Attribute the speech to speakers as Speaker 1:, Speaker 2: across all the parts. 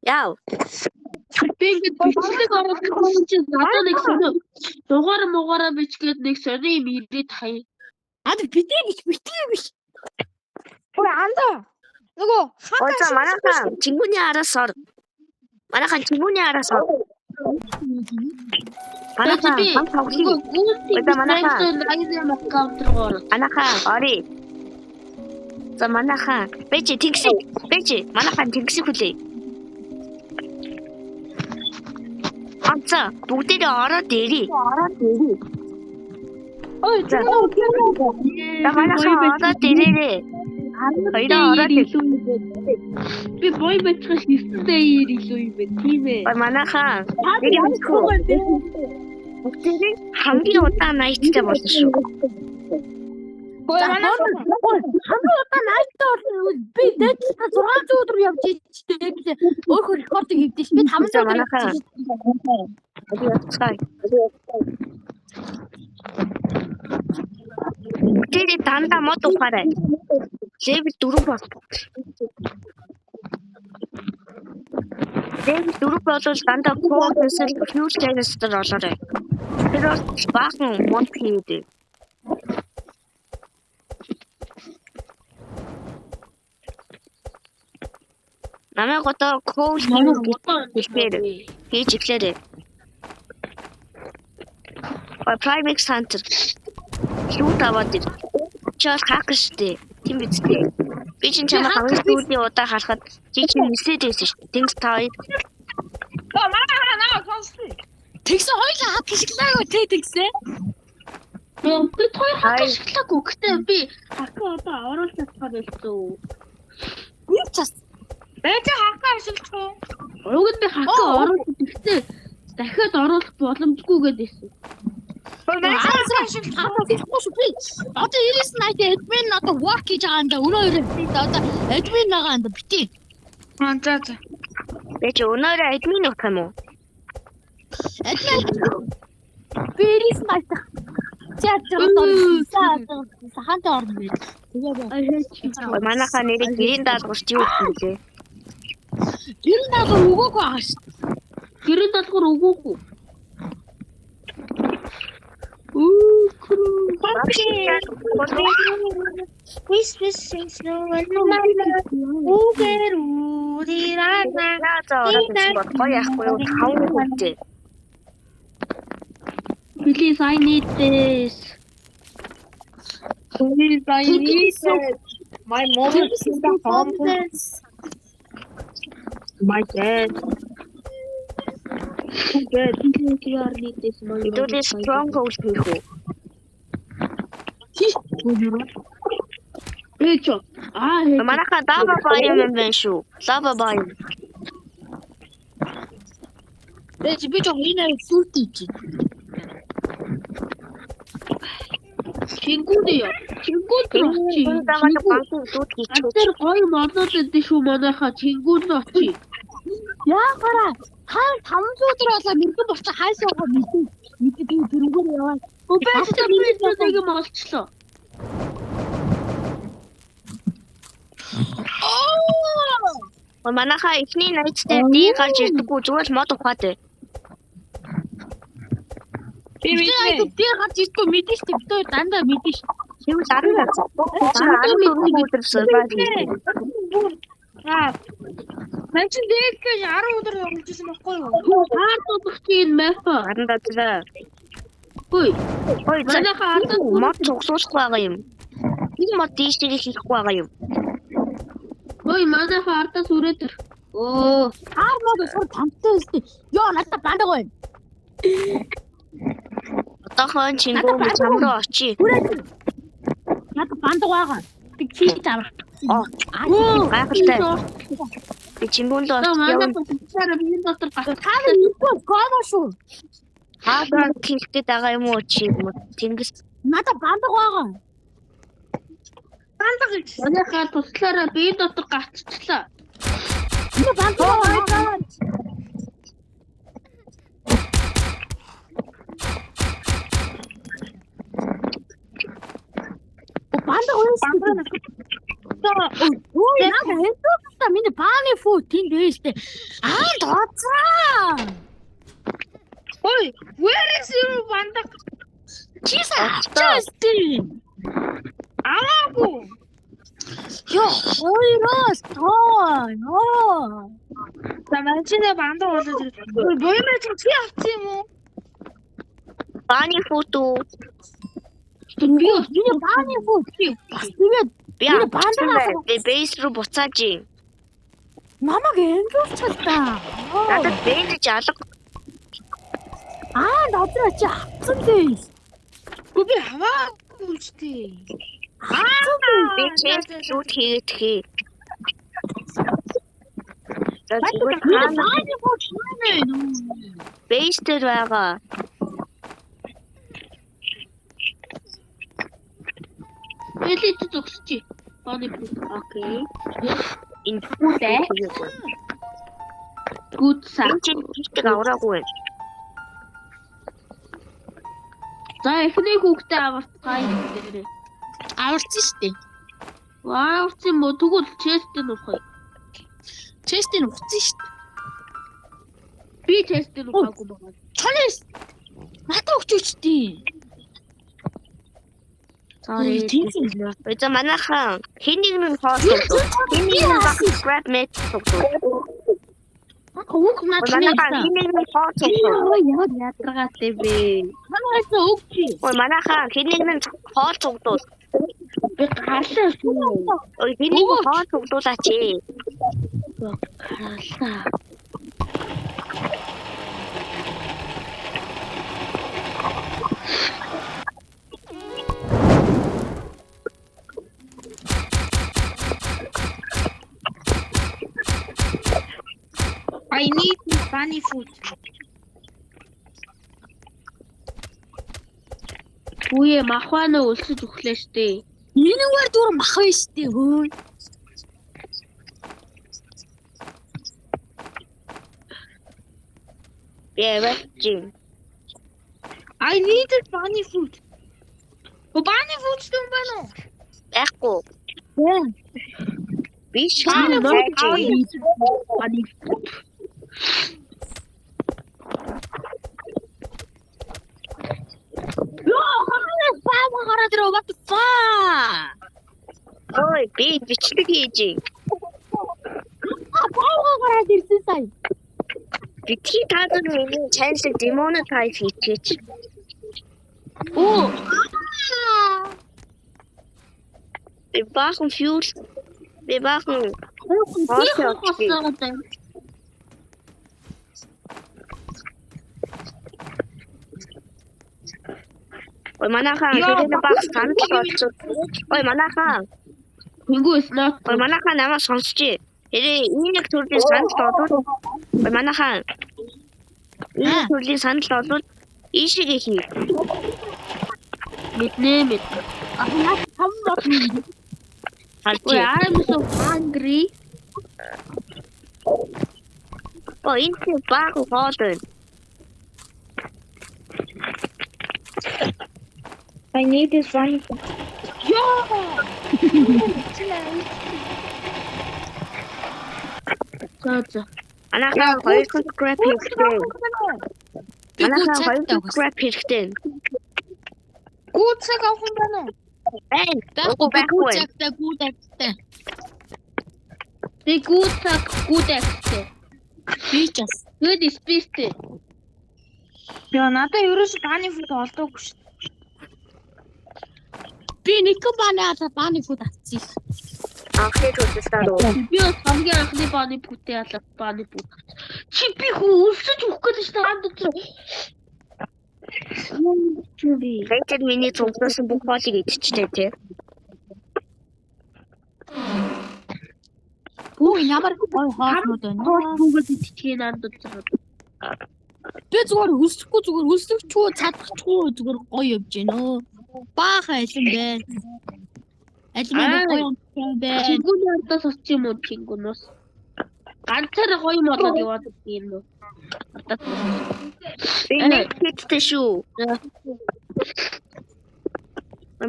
Speaker 1: Яа.
Speaker 2: Би ингээд бичлэг оруулах чинь надад нэг сонио дугаараа бичгээд нэг сонио юм ирээд хаяа.
Speaker 3: Битээ биш. Ой анда. Нөгөө
Speaker 1: Ой манайхан чингүний араас ор. Манайхан чингүний араас ор. Манайхан ори. За манайхан бэж манайхан тэгсэг хүлээ. Анца бүгдээ ороод ирээ.
Speaker 2: Ой
Speaker 1: За манайхан ороод ирээ.
Speaker 2: Би бой бачгаш нэстэй илүү юм бэ тийм ээ.
Speaker 1: Манайхан бүгдээ хамгийн удаан найттай болсон шүү.
Speaker 3: хамгийн удаан найттай бол би дээд 600 өдөр явж ичтэй гэсэн өөрөө рекордыг хийдэж би 500 өдөр
Speaker 1: манайхан Тэри дандаа мод ухаарай. Левел 4 бол. Левел 4 болвол дандаа коодсэл фьюз чанестер олоорой. Тэр бол баахан мод хийдэг. Намайг одоо коул хийж иглээрэй. Prime Center. Шууд аваад ир. Чаас хакер штэ. Тийм биз дээ. Би чинь чамаа хамгийн сүүлийн удаа харахад чи чинь нисээд байсан шүү. Тэнгис та хоёр.
Speaker 3: Тэгсэн хоёлаа хат хишглаагүй тэ тэгсэн.
Speaker 2: Би хоёр хат хишглаагүй гэхдээ би хакер одоо оруулах чадхаар байлцсан.
Speaker 3: Би чаас.
Speaker 2: Бэж хакер хишглахгүй. Угд би хакер оруулах гэхдээ дахиад оруулах боломжгүй гэдээсэн.
Speaker 3: Одоо 99 admin одоо work хийж байгаа юм да өнөө одоо admin байгаа юм да битээ.
Speaker 2: За.
Speaker 1: Би ч өнөөр админ өгөх юм уу?
Speaker 3: Admin. Бэрис майтах. Сахантай орно бэ.
Speaker 1: Манайхаа нэрийг гэрийн даалгаварч юу гэх юм бэ?
Speaker 3: Гэрийн даалгавар өгөөгүй байгаа шүү.
Speaker 2: Гэрийн даалгавар өгөөгүй. Please, I need this.
Speaker 3: Please, I need it. My mom is in the house.
Speaker 1: My dad. Ito din stronghold хийх үү?
Speaker 2: Ээчо.
Speaker 1: Манайха лава баян юм байна шүү. Лава баян.
Speaker 3: Би ч энэ сүртэй чи.
Speaker 2: Чингүнээ яа. Чингүнд очи.
Speaker 1: Тамаа банкын дүүд хийчих.
Speaker 2: Тэр гоё модод өгдөө шүү манайха чингүнд очи.
Speaker 3: Яагараа 500 өдөр болоо мэдэн болчих хайсаагаа мэдээ тэрүүгээр яваа.
Speaker 2: Өбөстэй нэг юм олчлоо.
Speaker 1: Манайха ихний найзтай ди гарч ирдэггүй зүгээр л мод ухаатай.
Speaker 3: Би гарч ирдэггүй мэдэн шүү дээ. Бид дандаа мэдэн шүү.
Speaker 1: Тэгвэл 14 өдөр survive хийх.
Speaker 2: Мэн чинь дээлгэж 10 өдөр явуулж ирсэн байхгүй юу? Хаардуулах чинь мэф.
Speaker 1: Харандаа зэ.
Speaker 2: Ой,
Speaker 1: манайха ардаа мод цугсуулахгүй байгаа юм. Энэ мод дийшээ хийхгүй байгаа юм.
Speaker 2: Ой, манайха ардаа сүрээд ир. Оо,
Speaker 3: хаар мод сур тамтай өстэй. Йоо, надад бандаг байна.
Speaker 1: Одоохон чингүү чам руу очие.
Speaker 3: Надад бандаг байгаа. Би хийж авах.
Speaker 1: Гайхалтай. Би чингүүнд
Speaker 2: манайха би дотор гацаа.
Speaker 3: Хаар ихгүй гомо шүү.
Speaker 1: Хаагаар хийхтэй байгаа юм уу чи юм тэнгис
Speaker 3: надад бандаг байгаа.
Speaker 2: Бандаг гэж. Манайха туслаараа би дотор гацчихлаа.
Speaker 3: Энэ бандаг байгаа. Бандаг уу? Ой, надад хэлдэг та миний бааны food тэнд байж тээ. Дооцоо.
Speaker 2: Ой, where is your бандах?
Speaker 3: Justin.
Speaker 2: Аваагүй.
Speaker 3: Ёо, хоёроос тоо. Ёо.
Speaker 2: Самачинэ бандах болоод ирсэн. Боёмэр чи авчих юм уу?
Speaker 1: Bunny food.
Speaker 3: Би бааны food. Тэгээд
Speaker 1: Би би бейс руу буцааж юм.
Speaker 3: намайг энгүүлчихэл та.
Speaker 1: Надад бэндэж алга.
Speaker 3: Дотроо чи авсан дээ.
Speaker 2: Би аваагүй ч тий.
Speaker 1: Би чест шут хийгээд хээ.
Speaker 3: Бааны food шинэ.
Speaker 1: Бейс дээр байгаа.
Speaker 2: Элит зогсчих. Бааны food. Окей.
Speaker 1: Энэ фүүдээ.
Speaker 2: Good сар.
Speaker 1: Чи тийтэг авраагүй.
Speaker 2: За эхний хүүхдээ аварцгаая гэрээ.
Speaker 3: Аварсан штэ.
Speaker 2: Аварсан юм уу? Тэгвэл честэн ухах.
Speaker 3: Честэн уцсан штэ.
Speaker 2: Би честэн ухаагүй байгаа.
Speaker 3: Чонес. Надад өгчөөчтэй.
Speaker 1: Sorry. Өөдөө манайхан хэн нэг нь хоолсон. Хэн нэг нь баг scrap metal тогтоо.
Speaker 3: Хөөх
Speaker 1: Манайхан хэн нэг нь хоолсон.
Speaker 2: Ядаргаатай бэ.
Speaker 3: Манайс өгчий.
Speaker 1: Манайхан хэн нэг нь хоол тогтоо.
Speaker 2: Би гарлаа шүү.
Speaker 1: Хэн нэг нь хоол тогтоолаач ээ.
Speaker 2: Гарлаа. I need bunny food. Үе махвана өлсөж өглөө штэ.
Speaker 3: Энэгээр дүр мах вэ штэ хөө.
Speaker 1: Jim.
Speaker 2: I needed bunny food. Bunny food юм байна уу?
Speaker 1: Байхгүй. Би
Speaker 2: Bunny
Speaker 1: шаардлагатай.
Speaker 2: bunny food.
Speaker 3: What the fuck?
Speaker 1: Ой, би бичлэг хийж.
Speaker 3: Гараад ирсэн сая.
Speaker 1: Би тий таадаг миний channel demonetize хийчихээч.
Speaker 2: Оо.
Speaker 1: Би баахан fuel. Би баахан Ой, манайхан хэрэв баг санал болчихсон. Ой, манайхан.
Speaker 2: Тэнгүүс наа.
Speaker 1: Ой, манайхан намайг сонсчээ. Хэрэв энэ нэг төрлийн санал болвол ой, манайхан энэ төрлийн санал болвол ийшээгээ хий.
Speaker 2: Мэднэ.
Speaker 1: Ой,
Speaker 2: I'm so hungry.
Speaker 1: Ой, энэ баг хоолой. I need this one.
Speaker 2: За.
Speaker 1: Манайхан хоёр scrap хэрэгтэй. Манайхан хоёр scrap хэрэгтэй.
Speaker 2: Гүцэг авах юм байна уу?
Speaker 1: Байхгүй.
Speaker 3: Гүцэгтэй.
Speaker 2: Тэ гүцэгтэй.
Speaker 3: Би ч бас.
Speaker 2: Good спистэй. Яа, надад ерөөс бааны фуд олдоогүй шүү.
Speaker 3: Би нэг бааны фуд авчихсан.
Speaker 1: Анхны төлөвлөсөө.
Speaker 2: Би бас хамгийн анхны бааны фудтэй ялах бааны фуд. Чи би өлсөж өгөх гэж таанд дотор.
Speaker 1: Рэйчел миний цугласан бүх хоолыг идчихтэй тий.
Speaker 3: Оо ямар гой хоолнууд байна.
Speaker 2: Бүгд идчихээ наанд дотор.
Speaker 3: Би зүгээр өсөхгүй чадахгүй зүгээр гоё явж гэнэ. Баахан алин байна. Алин гоё юм байна.
Speaker 2: Чингүнээс очиж юм уу чингүнээс? Ганцаараа гоё юм болоод яваад юм уу?
Speaker 1: Би нэг хиттэй шүү.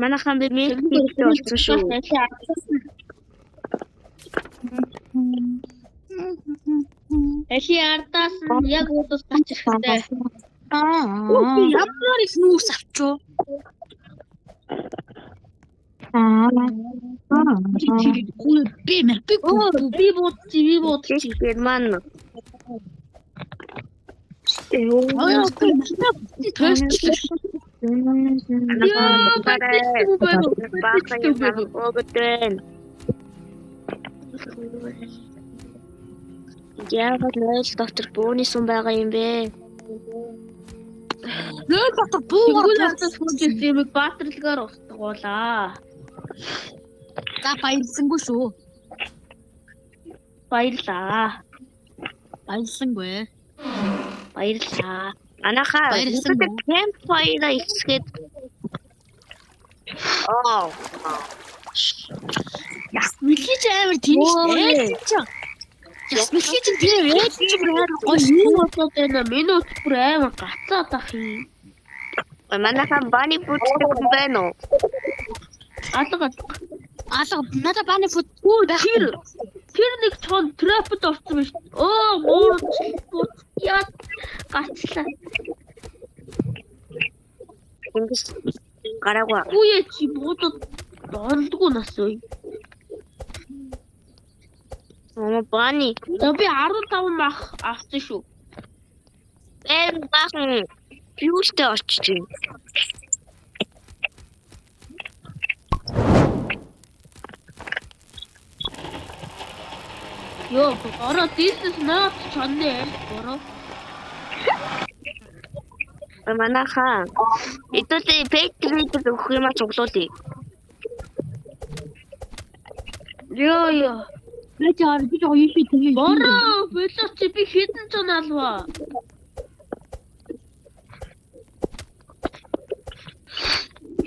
Speaker 1: Манайхан би нэг хиттэй болсон шүү.
Speaker 2: Эли ардаас нь яг удаас тачих хэрэгтэй.
Speaker 3: Ямар их нүүрс авчуу.
Speaker 2: Би буудчих.
Speaker 1: Герман. Яагаад нойл доктор бөөний сум байгаа юм бэ?
Speaker 3: Нөө доктор буугаар
Speaker 2: Тэгвэл ардаас хүчтэй юм баатарлагаар устгуулаа.
Speaker 3: за баярлсангүй шүү.
Speaker 2: Баярлаа.
Speaker 3: Баярлсангүй.
Speaker 2: Баярлаа.
Speaker 1: Анахаа
Speaker 3: Баярлсан уу?
Speaker 1: campfire ихсгээд
Speaker 3: Яс мэлхий ч амар тэнийш чи. Яс мэлхий ч тийм чи бүр гоё
Speaker 2: Минутууд энэ минут бүр амар гацаад ах юм.
Speaker 1: манайхан баны бүтэх юм байна уу?
Speaker 2: Алга
Speaker 3: алга надад баны фут байх.
Speaker 2: тэр нэг чон трапд орсон биш. Муу яа гацлаа.
Speaker 1: Ингээс гараагаа.
Speaker 2: Үе чи буудад дондгүй нас уу.
Speaker 1: Баны
Speaker 2: За би 15 мах авсан шүү.
Speaker 1: баахан фьюстэй очиж байна.
Speaker 2: Yo, Boro, this is not Sunday, Boro.
Speaker 1: Манайхан эдгээр пэйтрид өгөх юм аа цуглуулъя.
Speaker 2: Yo.
Speaker 3: Би жаар би жоо юм шиг тэгээ.
Speaker 2: Бoro, болооч би хэдэн цон алва.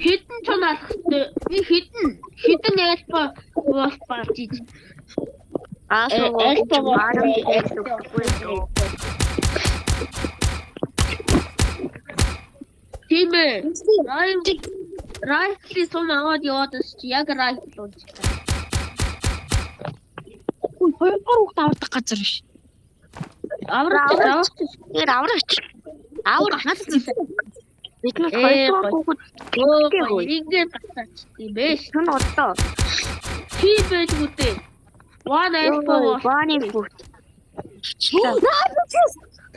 Speaker 2: Хэдэн цон алхахтай. Би хэдэн альфа бол баажиж. Тийм ээ. Райхли сум аваад яваад чи яг райхл болж байна.
Speaker 3: Хоёр гурав давдаг газар биш.
Speaker 2: Аврагч.
Speaker 1: Аврагч. Бид нэг хоёр хүүхэд
Speaker 2: ингээд татаач тийм ээ.
Speaker 1: шүн одоо
Speaker 2: Тийм байж үгүй. One alpha was
Speaker 1: баны хүүхэд.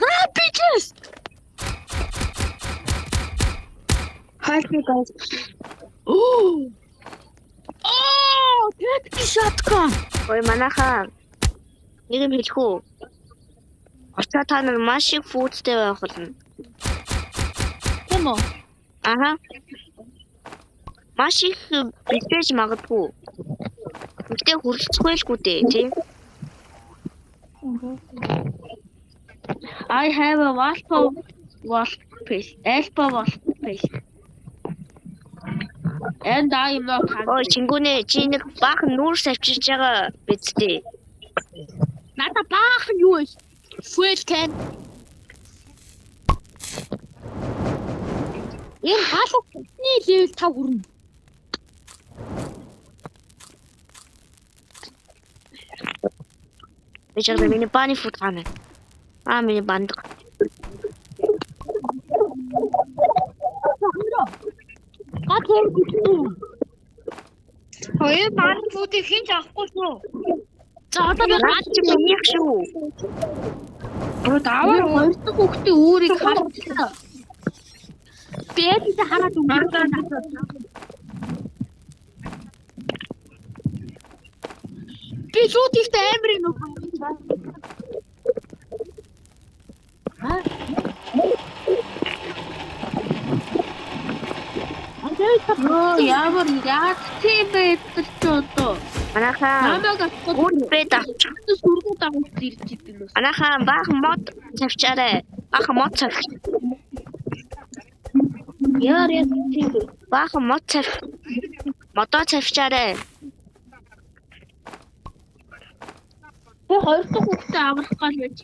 Speaker 3: Rapidus.
Speaker 1: Хайртай.
Speaker 3: Тэт shotgun.
Speaker 1: Ой манайхан нэг юм хэлэх үү? Очоо та нар маш их фүүдтэй байх болно.
Speaker 3: Тийм үү?
Speaker 1: Аха. Маш их битэж магадгүй. Гэтэ хүрэлцэхгүй л дээ, тийм.
Speaker 2: I have a wasp paste. Alpha wasp paste. And I am not
Speaker 1: Ой
Speaker 2: hungry.
Speaker 1: чингүнэ чи нэг баахан нүүрс авчирч байгаа биз дээ.
Speaker 3: Надад баахан юу вэ? Fuel can. Энэ халуухны level 5 хүрнэ.
Speaker 1: Би ч яг миний баны фут гана. Миний банд.
Speaker 3: Гатэр гүтүү.
Speaker 4: Хоёр бааны фүүдийг хинч авахгүй шүү.
Speaker 3: За одоо би
Speaker 1: Наач минийх шүү.
Speaker 2: Давар хоёр дахь хүүхдээ өөрийг харчихлаа.
Speaker 3: бэдтэй хараад өгнө. Би шүүдийхтэй амирын нүг.
Speaker 2: Ямар яат тийм байдаг ч одоо.
Speaker 1: Манайхан
Speaker 2: Намайг авахгүй
Speaker 1: гүр бэд авч.
Speaker 2: сургууль дагуулж ирж идэв нь.
Speaker 1: Манайхан баахан мод тавьчаарай. Баахан мод тавь.
Speaker 2: Яар яа тийм.
Speaker 1: Баахан мод тавь. Модоо тавьчаарай.
Speaker 2: Би хоёр дахь хүүхдээ аврах гал байж.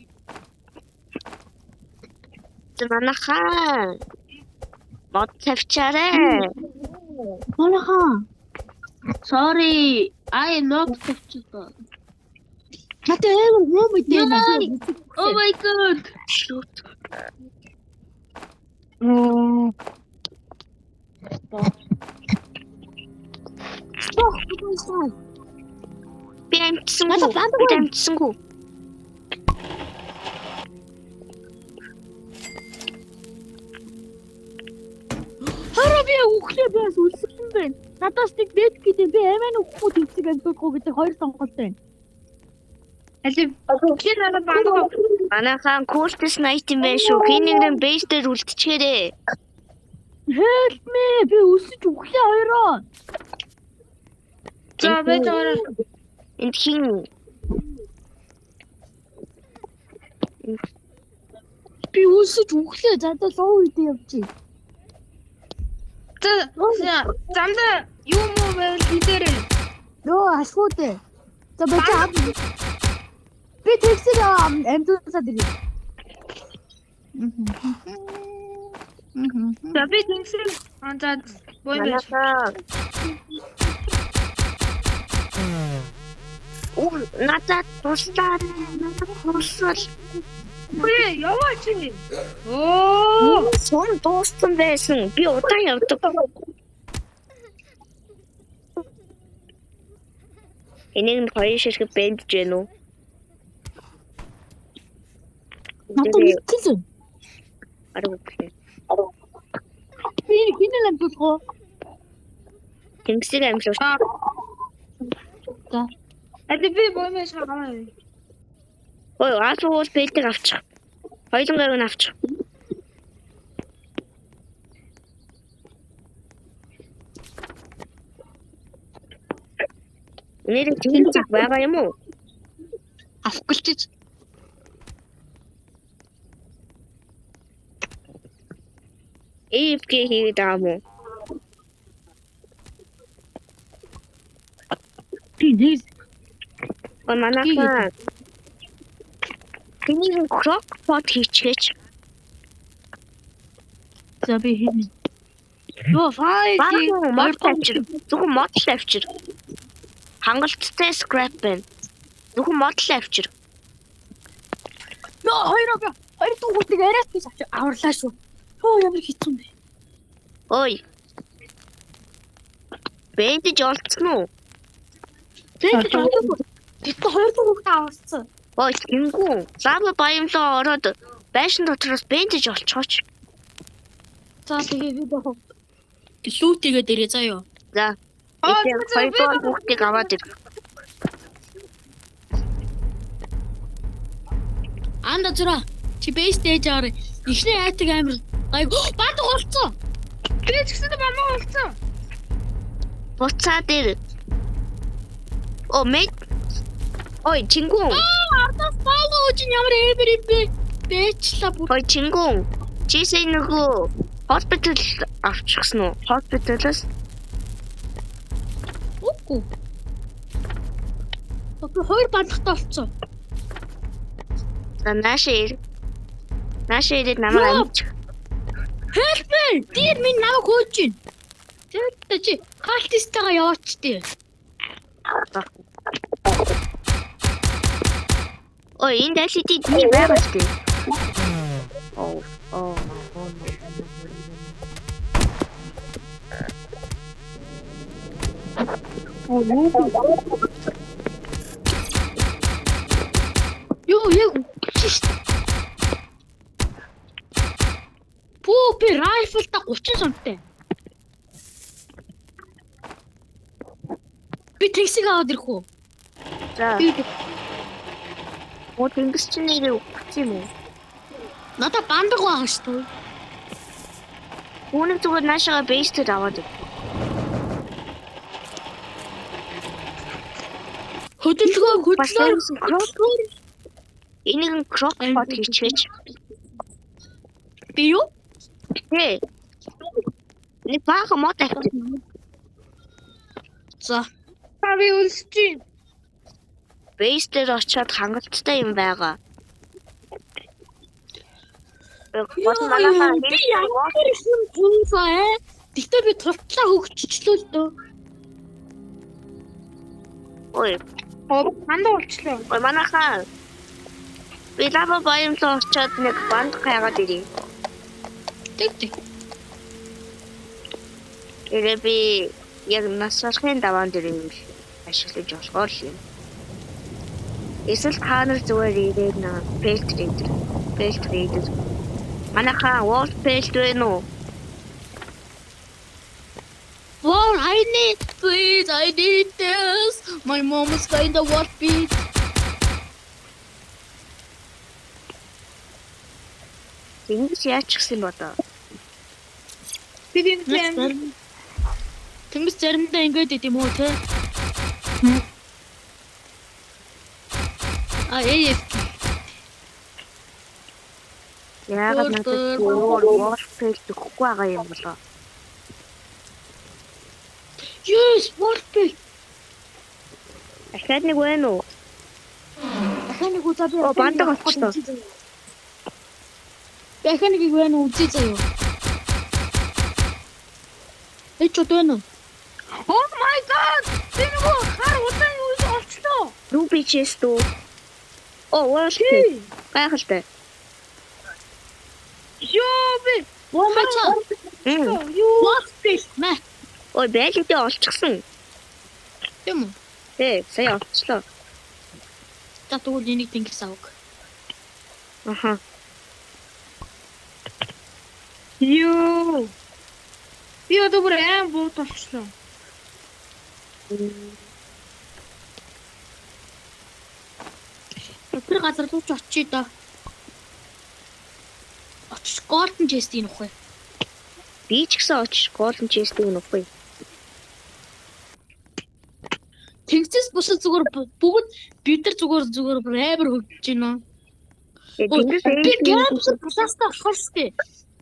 Speaker 1: Манайхан мод тавьчаарай.
Speaker 3: Манайхан
Speaker 2: Sorry, I am not touchable.
Speaker 3: Надад амар юм мэдээ
Speaker 2: Яа.
Speaker 3: нэ.
Speaker 2: Oh my god.
Speaker 1: Shoot. Би амтсангүй.
Speaker 3: Надад бадаг
Speaker 1: Би
Speaker 3: байна.
Speaker 1: амтсангүй.
Speaker 3: Хараа би үхлээ бас үлссэн байна. Надаас нэг бэт гэдэг би амин үхэхгүй тэнцэг амтгүй гэдэг хоёр сонголт байна.
Speaker 4: Алив. Чи надад бадаг.
Speaker 1: Манайхан Coldest Night юм байна шүү. Хин нэгэн base дээр үлдчихээрээ.
Speaker 3: Help me. Би үлсэж үхлээ хоёроо.
Speaker 4: За би зураа.
Speaker 1: Энд хин
Speaker 3: Би үлсэж үхлээ. Задаа лоо үед явчих.
Speaker 4: За замда юу муу байвал хідээрээ.
Speaker 3: Йоо ашгүй дээ. За бачаа. Би тэгсэр амтусаад ирээ.
Speaker 4: За би тэнгисрээ за бой байж.
Speaker 1: манайхан надад туслаад
Speaker 4: Үгүй яваач. Оо.
Speaker 1: сон дууссан байсан. Би удаан явдаг. Энийг нь хоёр ширхэг бэндж гэнэ үү?
Speaker 3: Надад үлссэн.
Speaker 1: Арга үгүй.
Speaker 3: Би хинэл амтусгоо.
Speaker 1: Тэнгисийг амьлууш.
Speaker 4: Алив би бой байж байгаа.
Speaker 1: Ой, аасуус бэлдэг авчих. Хоёулангаар нь авчих. Нэр тийм цаг байгаа юм уу?
Speaker 3: Авгалчиж.
Speaker 1: AFK хийгээд байгаа юм уу?
Speaker 3: Би нэг
Speaker 1: Ой, манайхан тэнийг крокпот хийчихээч.
Speaker 3: за би хин. Йоо фай.
Speaker 1: Баахан мод авчир. Зөвхөн мод л авчир. Хангалттай scrap байна. Зөвхөн мод л авчир.
Speaker 3: Йоо хоёроо би хоёр дүүгүүдийг арайс би аварлаа шүү. Йоо ямар хэцүү бэ.
Speaker 1: Ой. Бэндэж олцсон уу?
Speaker 3: Тэгэж олоогүй. Гэтэ хоёр дүүгүүдээ аварсан.
Speaker 1: Ой, тэнгүү. Лава баямлаа ороод байшин дотроос бэндэж олцооч.
Speaker 3: За тэгээ би бохоо. Лүүтэйгээ дээрээ заяа.
Speaker 1: За. Эцэг хоёрдугаар хүүхдийг аваад ир.
Speaker 3: Анда зура. Чи бейс дээж аваа. Ихний айтаг амир гайг бат олцсон.
Speaker 4: Би ч гэсэн бамаа олцсон.
Speaker 1: Буцаад ир. О, мэд. Ой, чингүн.
Speaker 3: Ардаас фалоо чи ямар эвэр юм бэ? Бэчла бүр.
Speaker 1: Ой, чингүн. Чи сая нөгөө hospital авчихсан уу? Hospital-аас
Speaker 3: Үгүй. Окей, хоёр бандахтаа олцсон.
Speaker 1: за наашаа ир. Наашаа ирээд намайг
Speaker 3: Яа.
Speaker 1: амчих.
Speaker 3: Help me. Дэр минь намайг хөөж чинь. Тэгтээ чи халтистайгаа яваач тий.
Speaker 1: Ой, энэ LCD тийм байгаа шүү дээ. Оо.
Speaker 3: Йоо яг чиш. Пүү би райфлта 30 сумтай. Би таксиг аваад ирэх үү?
Speaker 1: За.
Speaker 3: Би
Speaker 1: Оо, тэнгис чинь нэрээ өгсөн юм уу?
Speaker 3: надад бандаг байгаа шүү дээ.
Speaker 1: Үүнийг зүгээр наашаага бейстэд аваад ир.
Speaker 3: Хөдөлгөөн.
Speaker 1: Энийг нь крокпот хийчихээч.
Speaker 3: Би юу?
Speaker 1: Хээ. Нэг бага мод авчих.
Speaker 3: За.
Speaker 4: Та би үлсэж.
Speaker 1: Бейстер очиод хангалттай юм байгаа.
Speaker 3: Гол манайхаа би ямар юм туусаа. Тэгтээ би туртлаа хөгжчлөө л дөө.
Speaker 1: Ой,
Speaker 4: Мандаа болчлоо.
Speaker 1: Ой манайхаа. Би лава баямлаа очоод нэг банд хайгаад ирээ.
Speaker 3: Тэг.
Speaker 1: Ирээ би яг насрахын даваан дээр юм ашиглаж болохоор юм. Эсвэл та нар зүгээр ирээд на Peltrader. Манайхаа Wolf Pelt байна уу?
Speaker 3: Wow, I need this. My mom is going to work beat.
Speaker 1: Тэнгис яачихсан бодоо.
Speaker 4: Би тийм
Speaker 3: Тэнгис заримдаа ингэж идэм үү те? AFK.
Speaker 1: Яагаад надад Wolf Pelt өгөхгүй байгаа юм болоо?
Speaker 3: Yes, work beat.
Speaker 1: Ахаад нэг байна уу?
Speaker 3: Аханыг үзээ би.
Speaker 1: Бандаа болчихлоо.
Speaker 3: Аханыг вэ нүү үзээ заяа. Эч өдөн.
Speaker 4: Oh my god! Би нөгөө хар удаан юу олчлоо.
Speaker 1: Ruby chest уу? Wolf Pelt. Гайхалтай.
Speaker 4: Ёо би.
Speaker 3: Вомача.
Speaker 4: Юу?
Speaker 3: Work beat. Мэ.
Speaker 1: Ой байлгүй олчихсан.
Speaker 3: Тэм үү?
Speaker 1: Сая олчлоо.
Speaker 3: За тэгвэл энийг тэнгис авах.
Speaker 1: Аха.
Speaker 4: Ёо. Би одоо бүр аим бууд болчлоо.
Speaker 3: Тэр газар руу ч очие да. Очиж golden chest-ийг нөх вэ?
Speaker 1: Би ч гэсэн очиж golden chest-ийг нөхгүй.
Speaker 3: Тэнгисээс бусад зүгээр бүгд бид нар зүгээр бүр амар хөвж байна.
Speaker 1: Тэнгис
Speaker 3: Би гэмсэр класстаа болохоор сте.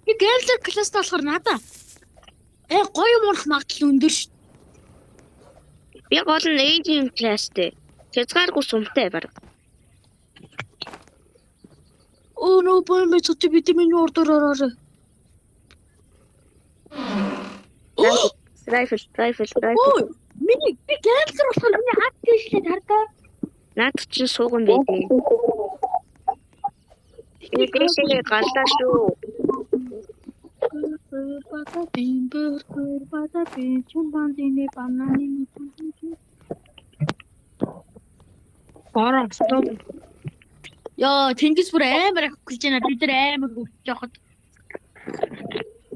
Speaker 3: Би гэмсэр класстаа болохоор надаа. Гоё мурах магадлал өндөр ш.
Speaker 1: би гол нь aging classтэй. Хязгааргүй сумтай баг.
Speaker 3: Оо нөө бомб цоч бид миний ордоор ороо.
Speaker 1: Rifle.
Speaker 3: Ой, миний би гэмсэр болохоор миний хат тийшлээ тардаа.
Speaker 1: Наад чинь сууган байдیں۔ Би дэшээ галлаа шүү.
Speaker 4: Бараа стоп.
Speaker 3: Яа, тэнгис бүр амар ах гэж байна. Бид нар амар хөвж яхад.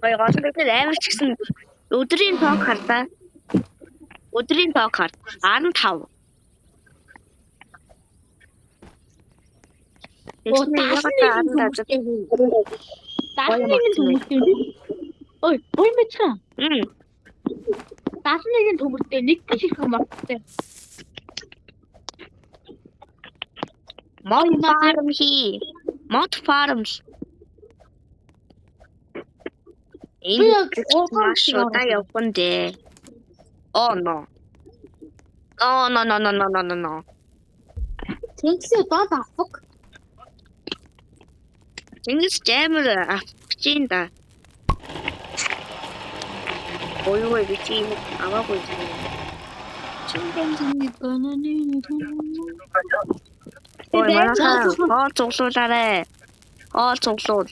Speaker 1: Ой гол нь бид амар ч гэсэн өдрийн тоог хардаа. Өдрийн тоог хард 15.
Speaker 3: Оо, ой, бой мэчээ. Дасныг төмөртэй нэг тийш их хамаартай.
Speaker 1: Mod farms.
Speaker 3: Би яг
Speaker 1: маш удаа явсан дээ. Oh no. Oh no.
Speaker 3: Тэнгисээ доод авах.
Speaker 1: Тэнгис жамар авчих юм да. Ой би тийм аваагүй юм.
Speaker 3: Чимпанзиний бананын
Speaker 1: Ой манайхаа цуглуулаарэ. Цуглуул.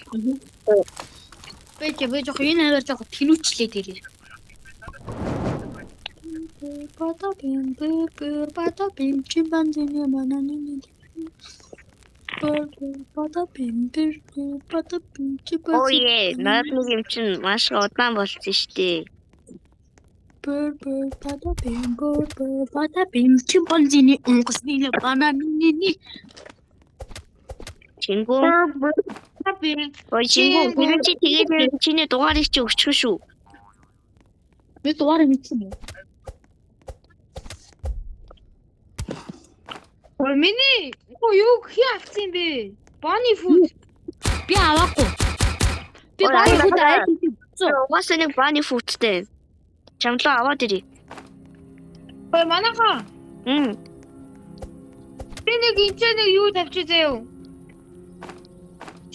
Speaker 3: би жоо энэ аваар жоо тэнүүчлээ дээрээ. Бата бим чимпанзиний бананын
Speaker 1: Ой наад нэг юм чинь маш удаан болсон штэ.
Speaker 3: Бата бим чимпанзиний онгоцны бананын
Speaker 1: Чингүү. Ой чингүү тэр чи тэгээд чиний дугаарыг чи өчгөн шүү.
Speaker 3: би дугаараа мэдсэн юм.
Speaker 4: Ой миний юу хий авсан бэ? Bunny food.
Speaker 3: Би аваагүй. Би
Speaker 1: Ой,
Speaker 3: бааны
Speaker 1: аваад
Speaker 3: фуд
Speaker 1: аваа.
Speaker 3: авсан.
Speaker 1: Угаасаа нэг bunny foodтэй. Чамлаа аваад ирээ.
Speaker 4: Ой манайхаа. Би нэг энэ юу тавьчих заяа.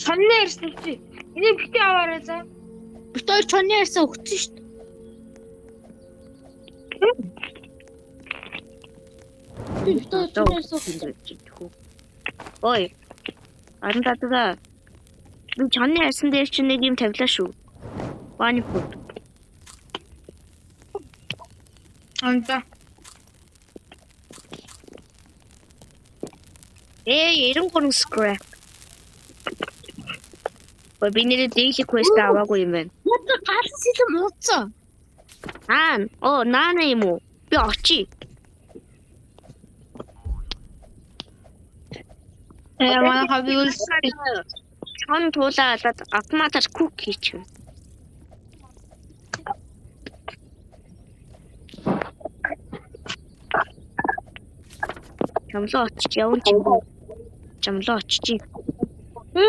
Speaker 4: Шанны ярьсан чи. Энийг битээ аваарай за.
Speaker 3: Бид хоёр чонны ярьсан өгсөн шүү дээ.
Speaker 1: Ой. Андатага. Би чаны асан дээр чи нэг юм тавилаа шүү. Бааны фуд.
Speaker 4: Амта.
Speaker 1: Эренхөн scrap. Ой би нэр daily quest аваагүй юм байна.
Speaker 3: Мото гал сэлэм ууцсан.
Speaker 1: Наана юм уу? Би очий.
Speaker 4: Манайхаа би үл
Speaker 1: Хон туулаад автоматар cook хийчихв. Чамлоо очиж явна ч юм уу? Чамлоо очиж.
Speaker 3: Би.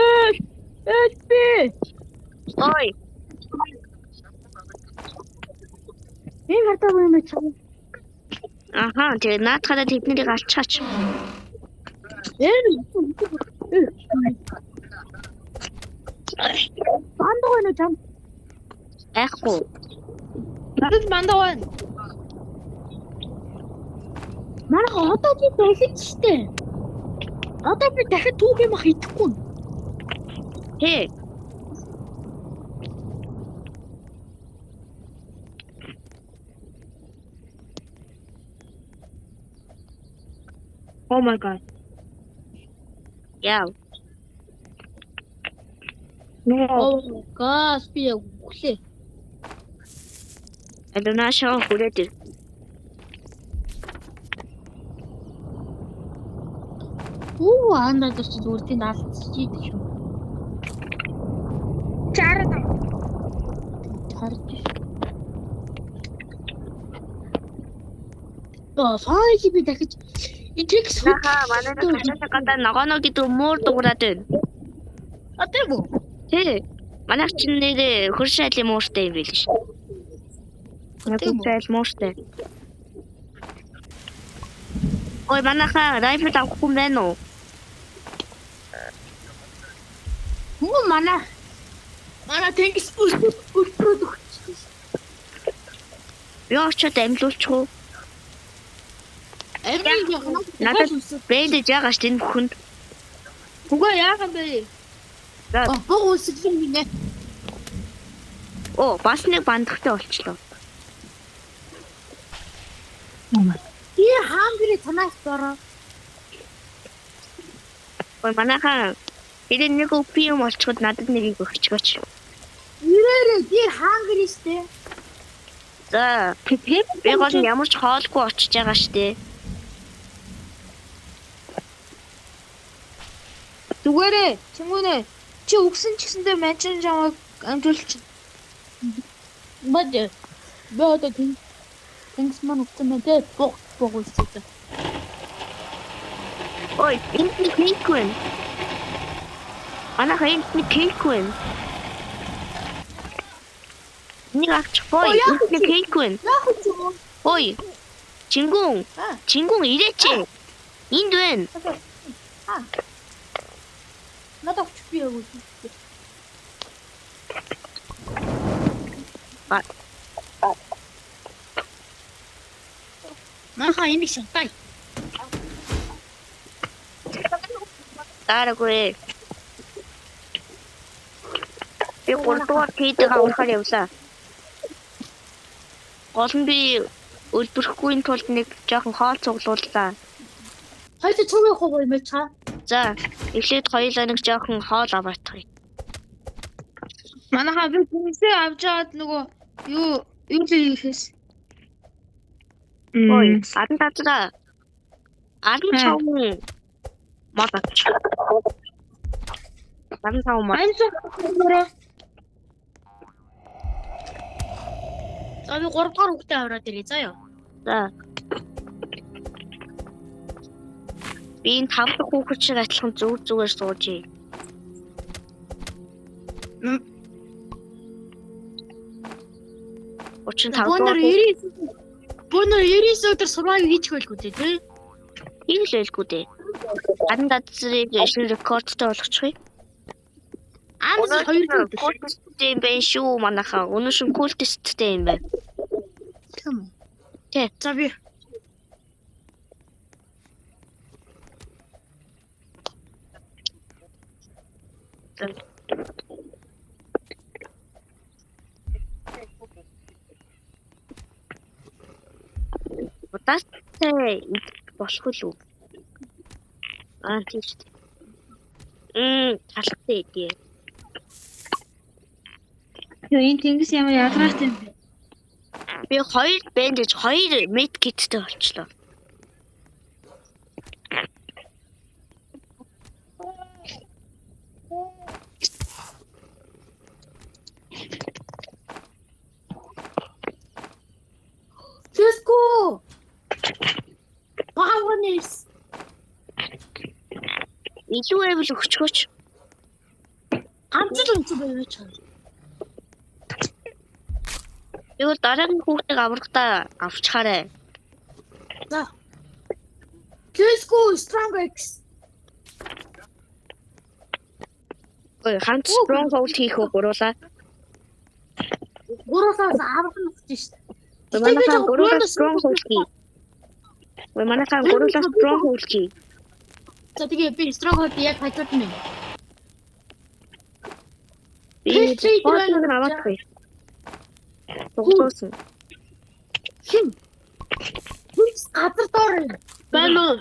Speaker 1: Ой,
Speaker 3: Би хатаа юм чам.
Speaker 1: аха, тэгээ наадхаараа тэднийг алчаач.
Speaker 3: Бандгаа нэ чам.
Speaker 1: Айхгүй.
Speaker 4: надад мандаа байна.
Speaker 3: Манайха одоо би дахиж штэ. Одоо би дахиад түүх юм хийхгүй.
Speaker 1: Хээ.
Speaker 4: Oh my god.
Speaker 1: Яа.
Speaker 3: Гаас би өглөө.
Speaker 1: Адунаашаа хүрээд.
Speaker 3: Андаа ч зүгээр тийм алдчихж идэх юм.
Speaker 4: Чараа.
Speaker 3: Харж. Сая би дахиж ичээс
Speaker 1: Манай хашаасаа гадаа ногоно гэдэг муур дуурайд байна.
Speaker 3: тийм үү?
Speaker 1: Тий. Манай чинь нэр хөршайлын мууртай юм байл ш. Хөршайл мууртай. Ой, манайха райфл авахгүй юм байна уу?
Speaker 3: Манай тэнгис продукт.
Speaker 1: Би очоод амьлуулчих уу? Надад бэндэж яагаш тэн бүхэнд.
Speaker 4: Уга яахан бэ?
Speaker 3: Бог үсгэлэн минь.
Speaker 1: Бас нэг бандахтай болчлоо.
Speaker 3: Би хангри танаас бороо.
Speaker 1: Ой, манайха энэ нэг үпи юм олчход надад нэрийг өгчгөөч.
Speaker 3: Ирээрээ би хангри сте.
Speaker 1: За, би гол ямар ч хоолгүй очиж байгаа штэ.
Speaker 4: Зүгээрээ, чингүнэ. Чи өгсөн ч гэсэндээ манчин жамаг амжуулчих.
Speaker 3: Бод. Бод тэнгис маань өгсөн мэтэ бог үсэлээ.
Speaker 1: Ой, энэ кейквэн. Манайха энэ кейквэн. Нэг авч бой, энэ кейквэн. Ой, Чингүн ирээч. Энд байна.
Speaker 3: Надад ч би өгөө. Маха энийг шатай.
Speaker 1: Дараагүй. Би гурдугаар хийдэг авахаар явлаа. Гол нь би өлбөрөхгүй тулд нэг жоохон хоол цуглууллаа.
Speaker 3: Хайд цугийн хог юм чаа.
Speaker 1: За, эхлээд хоёулаа нэг жоохон хоол аваатгая.
Speaker 4: Манайхаа би хүнсээ авч аваад нөгөө юу хийхээс.
Speaker 1: Ой, арын тазра. Арын чавн. Матач. Арын чавн мат.
Speaker 4: Анцоо.
Speaker 3: За би 3 дахь хүүхдээ аваад ирээ заа ёо.
Speaker 1: За. Би энэ 5 дахь хүүхэд шиг адилхан зүгээр суужээ. Очин 5 дахь
Speaker 3: Бүүнөр 99 өдөр survive хийчих байлгүй тий.
Speaker 1: хийлээлгүй дээ. Арын тазрыг шин рекордтой болгочих.
Speaker 3: Амс 2 өдөр.
Speaker 1: Култтэй юм байна шүү манайхаа. Өнөө шин култтэй юм байна.
Speaker 3: Тийм үү?
Speaker 1: Тий.
Speaker 3: За би
Speaker 1: Удаатай болох уу? Тийм шүү дээ. Талхтай дээ.
Speaker 4: Энэ тэнгис ямар ядаргаатай юм бэ?
Speaker 1: Би 2 бэндэж 2 мед киттэй болчлоо.
Speaker 3: Let's go. Powerness.
Speaker 1: Илүү эвл өгчгөөч.
Speaker 3: Ганц л үнцэн байвч.
Speaker 1: Юу дараагийн хүүхдийг аврахтаа авчхаарай.
Speaker 3: За. Let's go Strong X.
Speaker 1: Ой, ханц stronghold хийх үү гуруулаа.
Speaker 3: Гуруулаас авах нь гэж шүү дээ.
Speaker 1: Манайхан гуруулаа stronghold хий. Манайхан гуруулаа stronghold хий.
Speaker 3: За тэгээ би Stronghold яг хажууд нь.
Speaker 1: Би stronghold авахгүй. Тогтоосон.
Speaker 3: Хин. Газар доор
Speaker 2: Байна уу?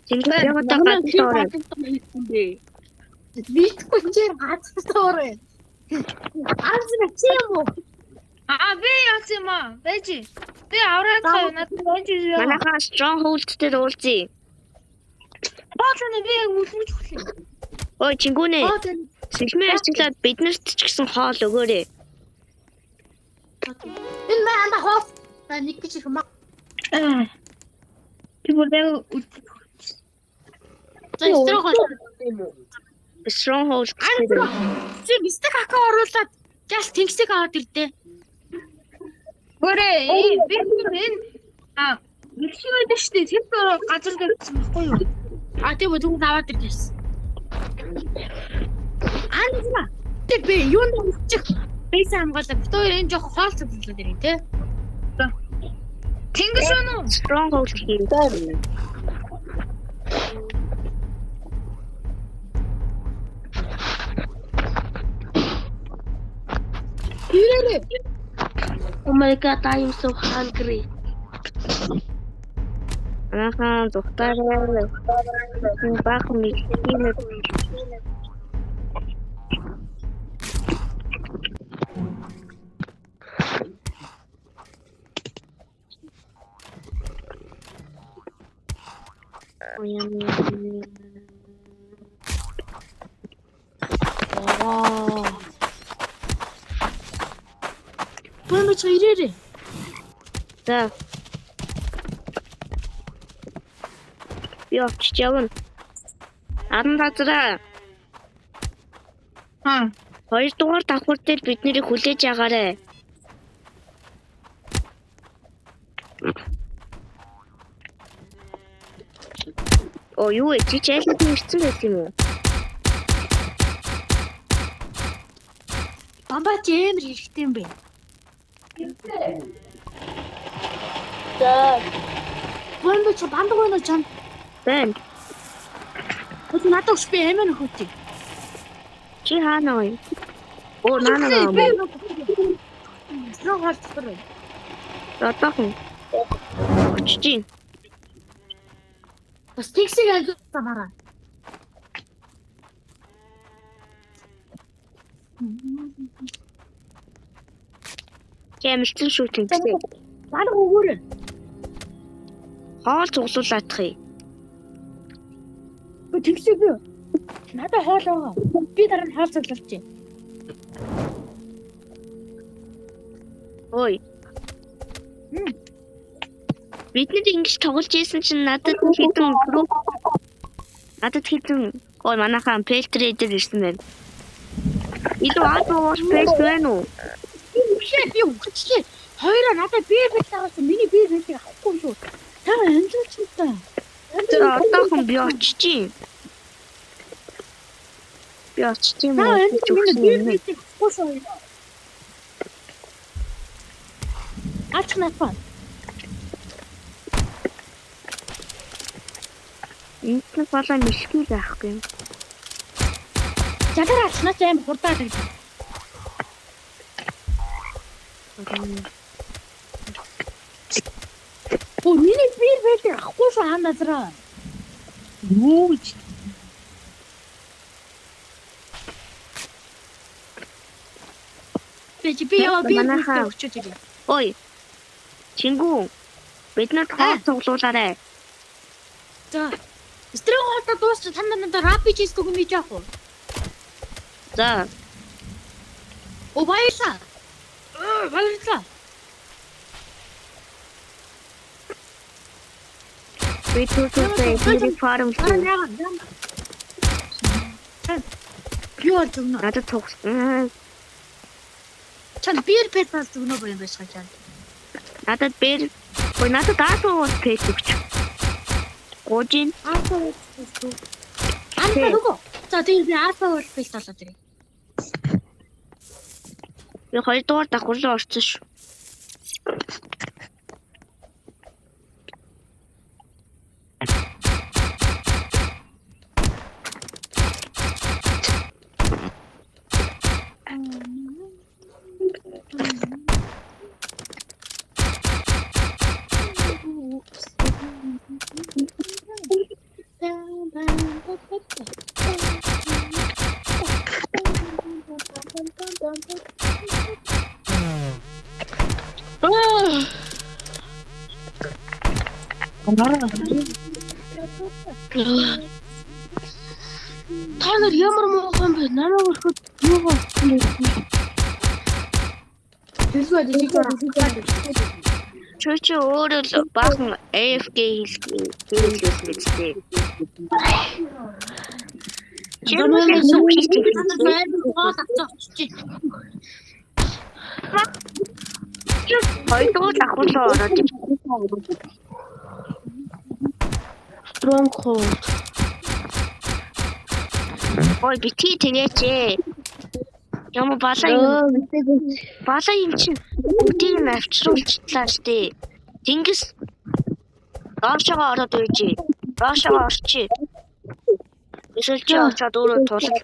Speaker 1: Тэнгэр яг одоо гадаа
Speaker 3: Витгэхгүй чинь газар доор. Анзна чи юм уу?
Speaker 4: Би яасан юм аа? Бэжи. Би авраад цаа надад бэжи.
Speaker 1: манайхан stronghold дээр уулзъя.
Speaker 4: Баатны би яг үлмж хүлээ.
Speaker 1: Ой, чингүнэ. Сэлмээ арчлаад биднэрт ч гэсэн хоол өгөөрэй.
Speaker 3: Энэ маань хоол. Нэг гэж юм.
Speaker 4: Би бүр
Speaker 3: За Stronghold.
Speaker 1: Stronghold
Speaker 3: Чи мистик акаа оруулаад жаал тэнгисийг аваад ирдээ.
Speaker 4: Гөрэ би энэ мэлхийд штэ тэр газар дээр байхгүй юу?
Speaker 3: Тийм үү түнг аваад ирдээс. Анзна. Тэг би юунд өгчих. Бэйс хамгаалаа. Бид хоёр энэ жоохон хоол цуглуулад ирэн тий.
Speaker 4: Тэнгис үнэ үү?
Speaker 1: stronghold хий.
Speaker 3: Ирээрээ.
Speaker 2: Oh my god, I am so hungry.
Speaker 1: Манайхан духтаараа баг мэлхийд
Speaker 3: Бөөмөч ирээрээ.
Speaker 1: За. Би очиж явна. Адан тазраа. 2 дугаар давхар дээр бид нэрийг хүлээж агаарэ. Оо юу ээ чи айлд ирсэн байх юм уу?
Speaker 3: Бамбаа чи амар хэрэгтэй юм бэ?
Speaker 2: За.
Speaker 3: Бөөмөч бамбаг өнө чам.
Speaker 1: Бэн.
Speaker 3: Хөт надад өш би амар нөхөт.
Speaker 1: Чи хаана вэ? Оо нана.
Speaker 3: Stronghold дээр.
Speaker 1: Одоохон. Очиж.
Speaker 3: Бас тэгсийг айлгуулсан мараа.
Speaker 1: Кэмэрсэн шүү тэнцээ.
Speaker 3: Баг өгөөрэй.
Speaker 1: Хоол цуглуулаадах юм.
Speaker 3: Тэгсийг юу? Надад хоол байгаа. Би дараа нь хоол цуглуулчих.
Speaker 1: Ой. Бид нэг ингэж тоглож ийсэн чинь надад хэдэн ой манайхан пэлтрейдер ирсэн байна. Илүү аадууш пэлт байна уу?
Speaker 3: Би үгчлээ. Хоёроо надад бие бэлтаагаас миний бие бэлтийг авахгүй шүү. Та амжилт ч та.
Speaker 1: Одоохон би очиж. Би очиж юм уу?
Speaker 3: Бие бэлтийг авахгүй шүү. Ач нафа.
Speaker 1: Энд нь болоо мэлхий байхгүй юм.
Speaker 3: Жагараач наач аим хурдаад ирж. Оо миний бир бэлэр ахгүй шүү хаана назраа. Юу гэж. Би яа би өчөж ирээ.
Speaker 1: Ой. Чингүү. Бид нар хоол цуглуулаарай.
Speaker 3: За. Стрим хоолтой дуусч танаа рапич хийх юм яах вэ?
Speaker 1: За.
Speaker 3: Оо баярлаа. Баярлаа.
Speaker 1: Би түүний фарм шүү.
Speaker 3: Юу юм нэ?
Speaker 1: Надад цугс.
Speaker 3: Чан бир петас зүгнө боён байж чам.
Speaker 1: Надад бэр. Ой надад даасуу пэт өгч. Гожин.
Speaker 3: Аасаа нөгөө. За тийм би аасаа бол пет болоод ирээ.
Speaker 1: Би 2 дугаар давхар руу орсон шүү.
Speaker 2: Та нар ямар муухан бэ? Намайг өрхөд юу болсон бэ?
Speaker 1: Чи өөрөө л баахан AFK хийлгээс мэдтэй. Чимээ сукчиж. Хоёрдугаар давхар руу ороод
Speaker 2: Stronghold.
Speaker 1: ой бити тэгээч. Ямар балаа юм чинь бүгдийг нь авчруулчихлаа штэ. Тэнгис доошоо ороод үйжээ. Доошоо орчи. Эсвэл чи очоод өөрөө тулал.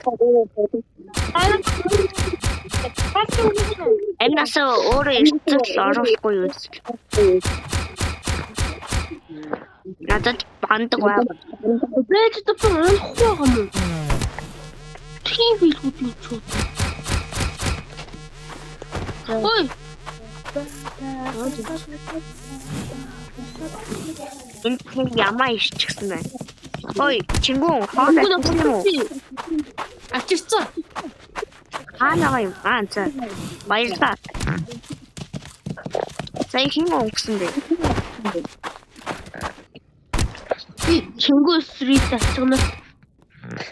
Speaker 1: Энэс өөрөө ирцэл оруулахгүй юу? Надад бандаг бай.
Speaker 2: Бэж дэпэн анхгүй байгаа юм. Тийм билгүүд юу ч. Ой.
Speaker 1: Энэ ямаа ишчихсэн байна. Ой, чингүү хоол авчих юм уу?
Speaker 3: Авчирсан.
Speaker 1: Хаана юм? За. Баярлалаа. Сая хин өнгөсөн бэ?
Speaker 2: Би чингүү стрит ачгнаа.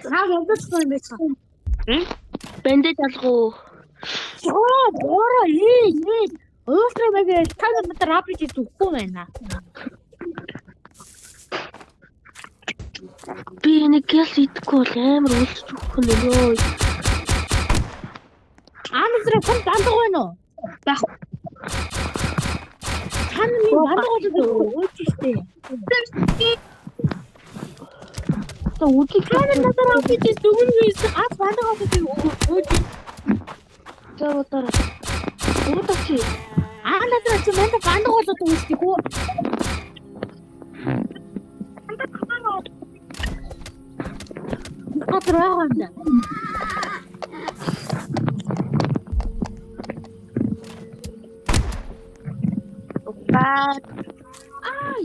Speaker 3: Ядаж юм байсан.
Speaker 2: Бэндэж алгуу.
Speaker 3: Бора ээ. Өөсрөө мэгэл танад рапич хийхгүй байна.
Speaker 2: Би нэг гэл идэхгүй бол амар уулзч өгөх нь өө.
Speaker 3: Амзраа хэн дандаг байна уу?
Speaker 2: Бах.
Speaker 3: Хан минь дандаг уулзч штэ.
Speaker 2: Та үгүй
Speaker 3: Танад надад рапич дүгэн хийсэн. Дандаг уулзч өгөөч.
Speaker 2: заавал уудагчи.
Speaker 3: Надад ч мэнэ дандаг уулзч өгөхгүй. Атраганда.
Speaker 1: Баа. Ай.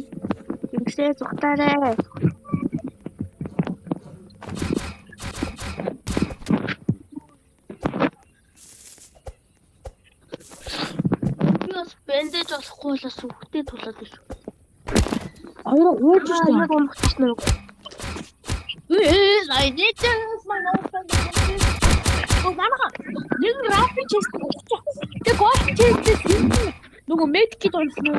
Speaker 1: Имсээ зүхтаарэ.
Speaker 2: Бас бэндэж болохгүй болоос үхтэй тулаад биш.
Speaker 3: Аяа ууж штэ.
Speaker 2: Яг өмгчсэн үү?
Speaker 3: I need to use my nose. Oh, мама. Нэг рапич хийсэн. Тэг гол хийсэн. Нөгөө медкит олсон.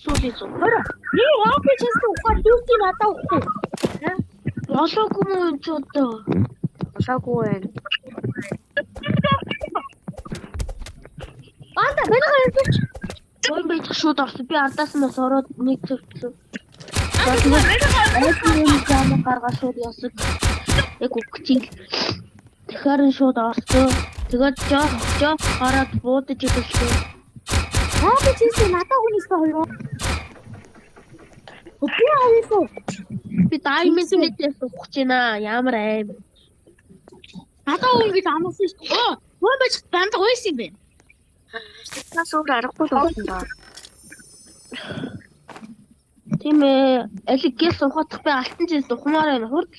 Speaker 2: Сүүлээс үү?
Speaker 3: Нэг рапич хийсэн. Ухаан дүүти надаа өгөхгүй.
Speaker 2: Болоогүй юм ч одоо.
Speaker 1: Болоогүй байна.
Speaker 3: Анда бэнэ хайрч.
Speaker 2: Ой би шууд орсон. Би ардаас нас ороод нэг төвчлөө. Тэгээд гаргаа шууд ясаг. Яг үгчил. Тэгэхээр шууд орсон. Тэгээд жоох гараад буудаж идэвчлээ.
Speaker 3: Аа чи надад хүнийсээ хоёр. Окей ависоо.
Speaker 2: Би даймэсэнээс ухаж байна. Ямар аим.
Speaker 3: Надад ингэж амарсан шүү дээ. Хөөе бач банд гойсон юм бэ.
Speaker 1: Нас өөр аргагүй болсон даа.
Speaker 2: Тийм ээ. Алигээс ухаадах би алтан жилд ухмаар байна. Хурд.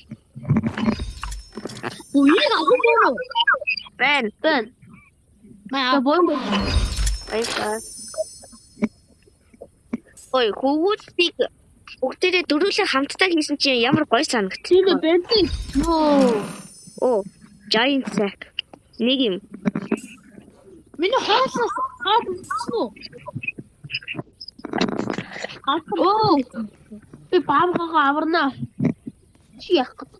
Speaker 3: Үеийг авахгүй.
Speaker 1: Бэн.
Speaker 3: Маа
Speaker 2: Бомб.
Speaker 1: Баярлалаа. Ой, хүүхдийг бүгдээрээ дөрвөлээ хамтдаа хийсэн чинь ямар гоё санагд.
Speaker 2: Тийм ээ бэнтэн. Нөө.
Speaker 1: Оо, giant sack. Нэг юм.
Speaker 3: миний хоослоос хаадлсан уу?
Speaker 2: Оо. Би баамгагаа аварнаа. Чи яах гээд.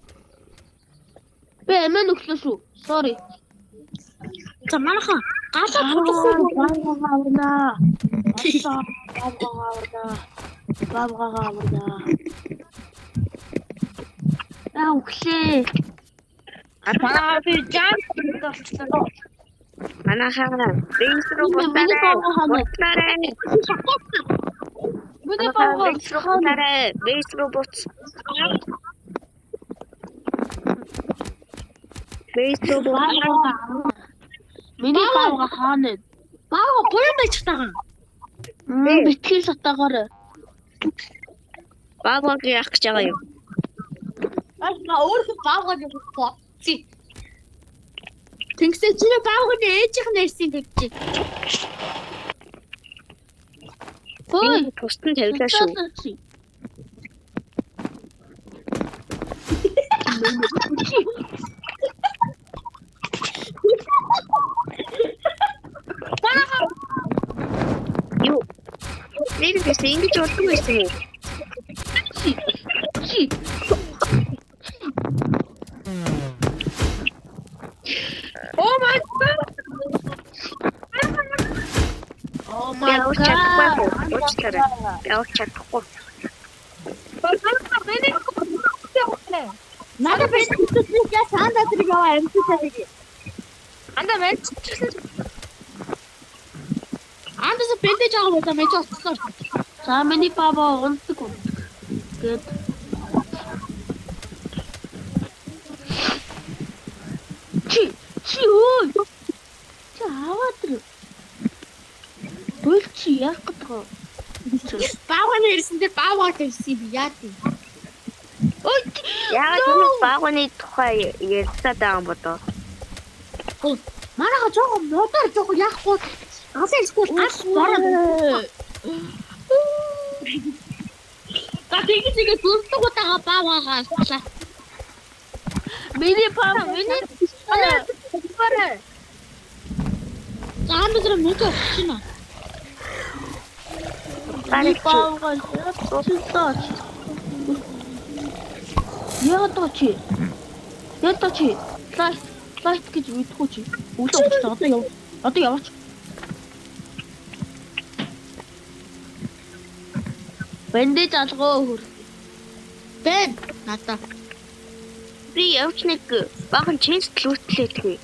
Speaker 2: Би эмэн өглөө шүү. Sorry.
Speaker 3: За манайхан гадаа тоглохгүй.
Speaker 2: Баамгагаа аварнаа. Баамгагаа аварнаа. Аа өглөө.
Speaker 4: Манай би жам болчихлоо.
Speaker 1: Манайхаа бейс руу буцаарай.
Speaker 2: Миний баамгаа
Speaker 1: Бейс руу буц. Бейс руу буцаарай.
Speaker 2: Миний баамгаа хаана?
Speaker 3: Баага гоё байж тагаа.
Speaker 2: Битгий сатагаарай.
Speaker 1: Багваг яах гэж байгаа юм.
Speaker 3: Аа өөрөө баага явахгүй. Чи. Тэнгисээ чи баагааны ээжийнх нь ярьсан тэгчих.
Speaker 2: Хөөе.
Speaker 1: Тусдан тавилаа шүү. Юу? Нэрээс ингэж болдог байсан юм.
Speaker 2: Чи.
Speaker 4: Oh my god.
Speaker 2: Oh
Speaker 1: Би авч чадахгүй юу? Уучлаарай. Би авч чадахгүй.
Speaker 3: Надад биш я санда тэрийг аваа амьсгалаа.
Speaker 4: Анда мэн.
Speaker 3: Андас бэлдэж байгаа бол мэж олцсон.
Speaker 2: За миний баба унтдаг. Гэт. Чи ой. Чи аваад ир. Бол чи яах гээд байгаа?
Speaker 3: Баагааны ирсэн дээр баагаа тавьсан би яа тий.
Speaker 2: Ой.
Speaker 1: Яагаад энэ багууны тухай ярьцаад байгаа юм бодоо.
Speaker 3: Манайха жоохон модоор жоохон яахгүй. Асаа эсвэл ас бороо. Та тэгж зүрхдэг удаага баагаа авчлаа.
Speaker 2: Миний баба миний
Speaker 3: Бараа. Заамд зэрэг мөч авчихна.
Speaker 2: Миний баба сууч. Ятаа чи. Лайт гэж мэдгүй чи. Өглөө одоо яваач. Бэндэж алгаа хөр.
Speaker 3: Бэн надаа.
Speaker 1: Би явж нэг баган чэнс лүүтлээ.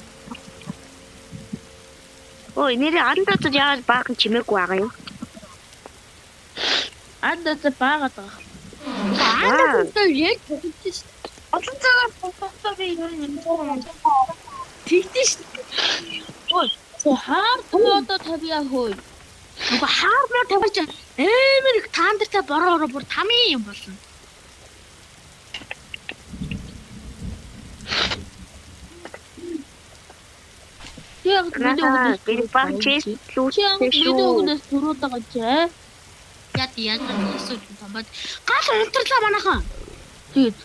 Speaker 1: Ой, нэрээ андаад яагаад баган чимээгүй байгаа юм?
Speaker 2: Андаа баагаад байгаа.
Speaker 3: Андаа яг тэгчих.
Speaker 4: Олон цагаар фотосоо би юм.
Speaker 3: Тэгтэж.
Speaker 2: Ой, хаар томоодо тавья хөөе.
Speaker 3: Уга хаармаар тавьж амар их таандартай бороо бүр тамийн юм болно.
Speaker 2: Яг
Speaker 1: Манайхаа би баган чэнс лүүтлээ шүү.
Speaker 2: өгнөөс төрөөд байгаа чи.
Speaker 3: Яа асууж тамбад гал унтрлаа манайхан.
Speaker 2: Тэгээд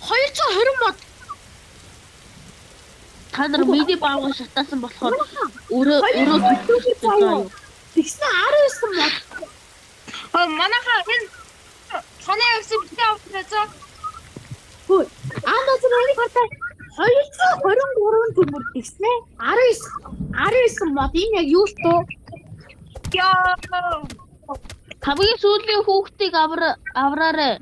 Speaker 3: 220 мод.
Speaker 2: та нар миний баага шатаасан болохоор өөрөө
Speaker 3: Тэгсэн 19 мод.
Speaker 4: Манайхаа энэ соны явсан битээ авчихсан.
Speaker 3: Андаа зөвхөн хатаа 223 төмөр тэгснэ. 19 мод энэ яг юу л тоо?
Speaker 4: Яа.
Speaker 2: Хамгийн сүүлийн хүүхдийг авраарай.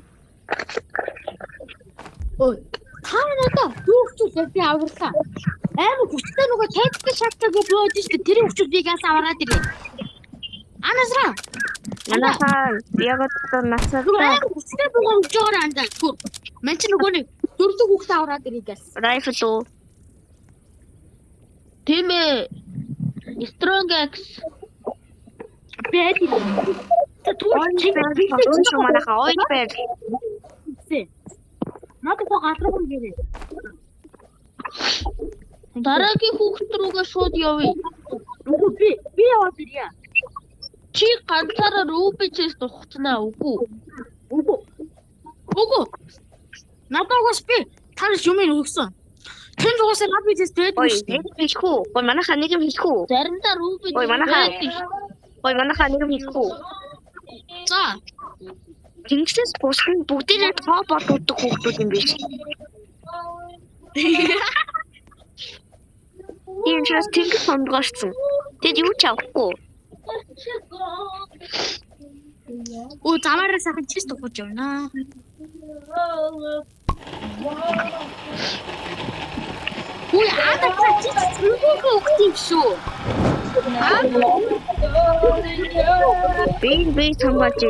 Speaker 3: Ой. Та надаа юу хүчтэй би аварлаа. Амар хүчтэй нөгөө тактик шатдаг бод шүү дээ. Тэр хүчүүдийг яас аваад ирээ. Анасра.
Speaker 1: Манайхан яг одоо насаа
Speaker 3: Амар хүчтэй богоо өгч байгаа андаа. Мэн чи нөгөө нэг дөрөв хүүхдээ аваад ирээ гэс.
Speaker 1: rifle уу.
Speaker 2: Тийм ээ. Strong X.
Speaker 3: Бэд.
Speaker 1: Өөшөө манайхан ойд байр.
Speaker 3: Надад гоо гатрах юм гэрээ.
Speaker 2: Дараагийн хүүхд рүүгээ шууд явъя.
Speaker 3: Үгүй би яваад ирье.
Speaker 2: Чи ганцаараа Рубичээс тухцнаа үгүй.
Speaker 3: Үгүй. Надад гоо би танаас юм өгсөн. Хэн зугаас Рубичээс дээд
Speaker 1: Ой,
Speaker 3: шүү дээ.
Speaker 1: нэг хийх үү? Ой, манайхан нэг юм хийх үү?
Speaker 2: Заримдаа Рубич
Speaker 1: Ой, манайхан нэг юм хийх үү?
Speaker 3: За.
Speaker 1: Тэнгисээс бусхан бүгдээрээ тоо болдог хүүхдүүд юм биш. Тийм ч бас тэнгис сонгоорсон. Тэд юу ч авахгүй.
Speaker 3: Оо замаараа сайхан чист өгч явна. Ой адаа чист өгөх шүү.
Speaker 1: Би самбаж.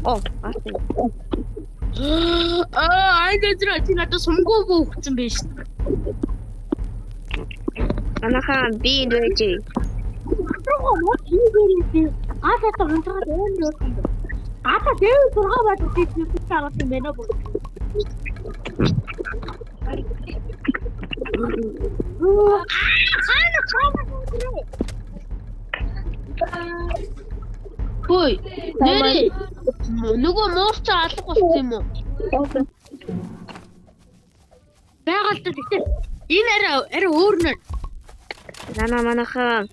Speaker 1: Оо, асан.
Speaker 3: Айдэрэ чи надад сумгуугүй өгсөн биш.
Speaker 1: Манайхан би нөөж.
Speaker 3: Руу мод хийгээрээ. Аасаа ганцхан өөр юм. Аасаа дэв зургаа бат үгүй цаарах юм байна уу?
Speaker 2: Хөөе. Нэрээ. Нөгөө муурч алга болсон юм уу?
Speaker 3: Байгаль дээр тэгтээ энэ арай өөр нэр.
Speaker 1: Манайхан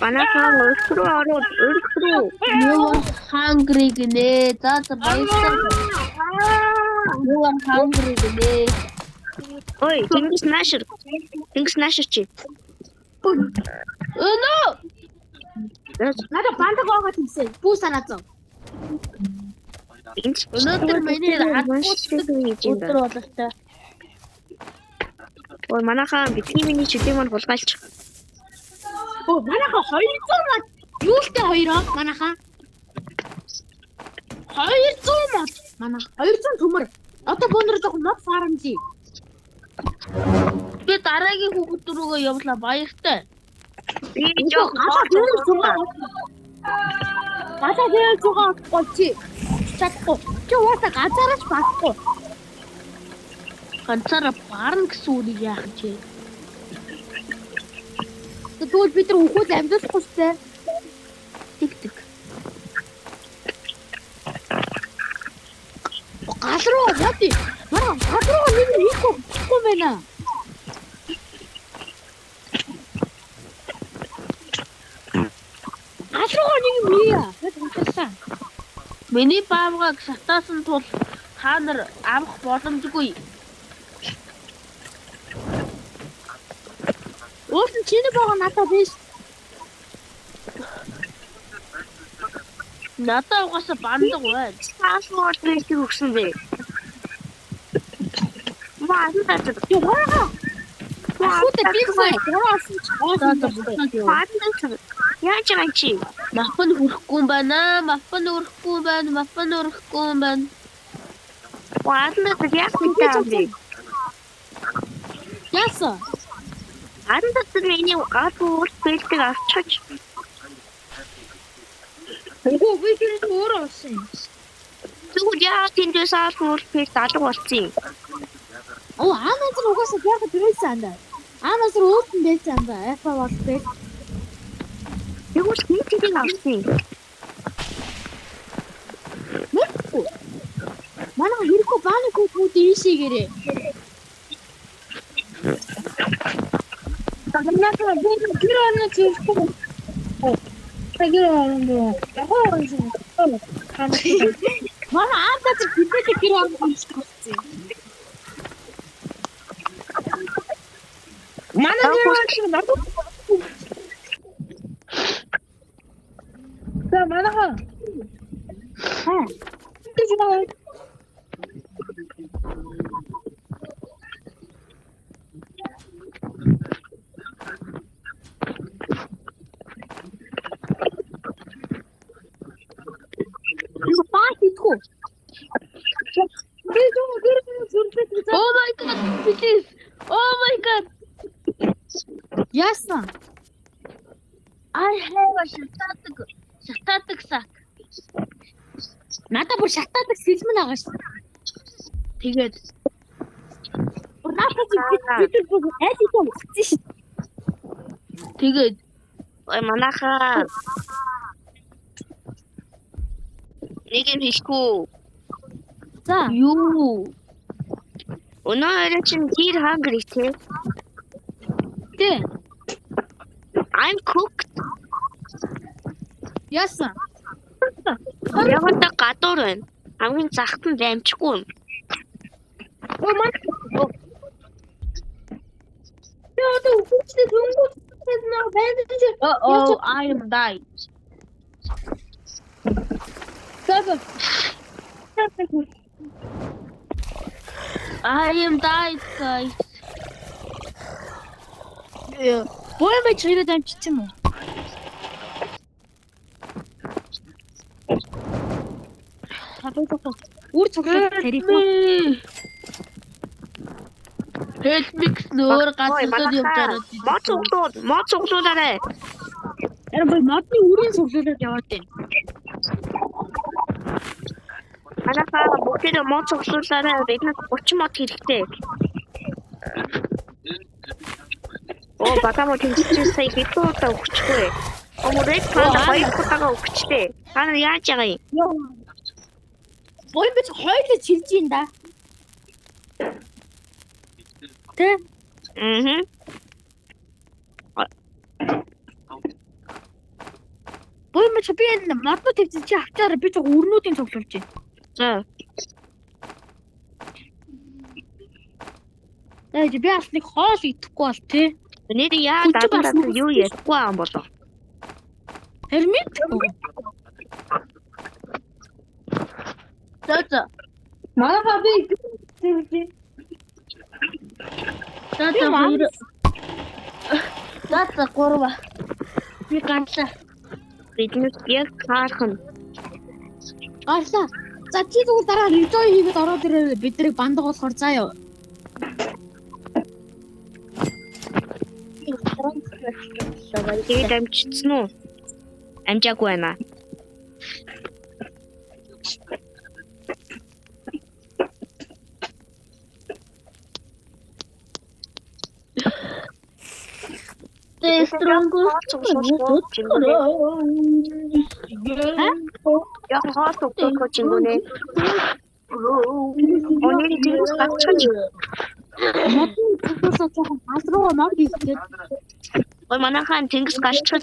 Speaker 1: Манайхан өрхрөө.
Speaker 2: Юу hungry гинэ. За баярлалаа. Юу hungry гинэ.
Speaker 1: Ой, тэнгис наашир чи.
Speaker 2: Өнөө.
Speaker 3: Надад бандаг байгаа гэсэн. Бүү санаацсан.
Speaker 2: Өнөөдөр миний өдөр бололтой.
Speaker 1: Ой, манайхан битгиймний чөлөөг мань булгаалч.
Speaker 3: Оо, манайха 200 мод. Юултай хоёроо манайха 200 мод. Манай 200 төмөр. Одоо бөөнөр жоохон мод фармжи.
Speaker 2: Би дараагийн хүүхд рүүгээ явлаа баяртай.
Speaker 1: Би жоох
Speaker 3: Гадаа дээр зугаа болчих. Чадахгүй. Чи уусаа газаараас багхгүй.
Speaker 2: Ганцаараа барна гэсэн үг яах чи?
Speaker 3: Тэгвэл бид нар хүүхэд амьдуулахгүй сте.
Speaker 2: Тэг.
Speaker 3: Гал руу яти. Маа гал руу нэг хийхгүй байна. Гал руу нэг мия. Хэвчээсэн.
Speaker 2: Миний баавгаг шатаасан тул та нар авах боломжгүй.
Speaker 3: Уусан чиний байгаа надад биш.
Speaker 2: Надаа угаасаа бандаг байна.
Speaker 1: паспорт өгсөн бэ. Маа надад
Speaker 3: Яага. Ахуйд бисээ.
Speaker 1: паспорт яаж байгаа чи?
Speaker 2: Мапан хүрхгүй юм байна.
Speaker 1: Ваадна яг үнтэй.
Speaker 3: Яса.
Speaker 1: Андад миний гатуур бэлдэг авчиж.
Speaker 3: Үгүй би тэр өөр олсон.
Speaker 1: Тэгвэл яа тэндээс аалгуур бэлд алга болсон юм.
Speaker 3: Оо аанаас нь угаасаа яг дөрөөсөн андаа. Аанаас нь өөртөө байсан андаа. Яфа бол бэл.
Speaker 1: Тэгвэл хинтийг авсан юм.
Speaker 3: бааны код ийшээрээ.
Speaker 4: Манайхаа гэр орны зэрэг. Гэр орно.
Speaker 3: Манай аавда ч бидээ гэр орно гэж хэлсэн.
Speaker 4: Манай гэр орно. За манайхаа.
Speaker 2: Oh my god, please. Oh my god.
Speaker 3: Яасан?
Speaker 2: I have a шатаадаг сак.
Speaker 3: Надад бүр шатаадаг сэлмэн байгаа шүү.
Speaker 2: Тэгээд
Speaker 3: Надад бид айд идэх болсон шүү.
Speaker 2: тэгээд
Speaker 1: Ой манайхаа нэг юм хийхгүй.
Speaker 3: За,
Speaker 2: юу?
Speaker 1: Өнөөдөр чинь гэр hungry те.
Speaker 3: тий.
Speaker 1: I'm cooked.
Speaker 3: Яасан?
Speaker 1: Ягanta гадуур байна. Хамгийн захт нь амжихгүй юм.
Speaker 2: Oh, I am died. I am died, guys.
Speaker 3: Боём байж ирээд амжчих юм уу? Үр цогцол тарих.
Speaker 2: Help me нөр гацсан юм дараа.
Speaker 1: Мод цуглуулаарай.
Speaker 3: Харин бой модны үрийн цуглуулаад яваад байна.
Speaker 1: Манайхаа бүгд мод цуглуулаарай. Биднээс 30 мод хэрэгтэй. Оо батамоо тэнцэж сая хэдэн удаа өгчихгүй. Омөрөд таана хоёр удаа өгчтэй. Та нар яаж байгаа юм?
Speaker 3: Боём байж хоёулаа чилж ин да. Тэ?
Speaker 1: Мм.
Speaker 3: Боём байж би энэ модно тавьчих чи авчаараа би ч өрнүүдийн цуглуулж байна.
Speaker 1: За.
Speaker 3: Ээ би бас нэг хоол идэхгүй бол тий.
Speaker 1: Нэр яа дадаа юу ярихгүй юм болоо.
Speaker 3: Харин мэдгүй.
Speaker 2: За.
Speaker 4: Манайхаа би
Speaker 2: За гурав. Би ганцаа.
Speaker 1: Биднээс яг хаархан.
Speaker 3: Гарлаа. За чи зүгээр дараа режой хийгээд ороод ирээ биднийг бандаг болохоор заа ёо.
Speaker 1: Тэгээд амжчихсан уу? Амжаагүй байна.
Speaker 2: The strongest.
Speaker 1: Яг хаалт өгөх чингүнэ. Оний тийм гацчих.
Speaker 3: Модны цуглуулаад жоохон гал руугаа мод хийгээд
Speaker 1: Ой манайхаа тэнгис гаччихсан.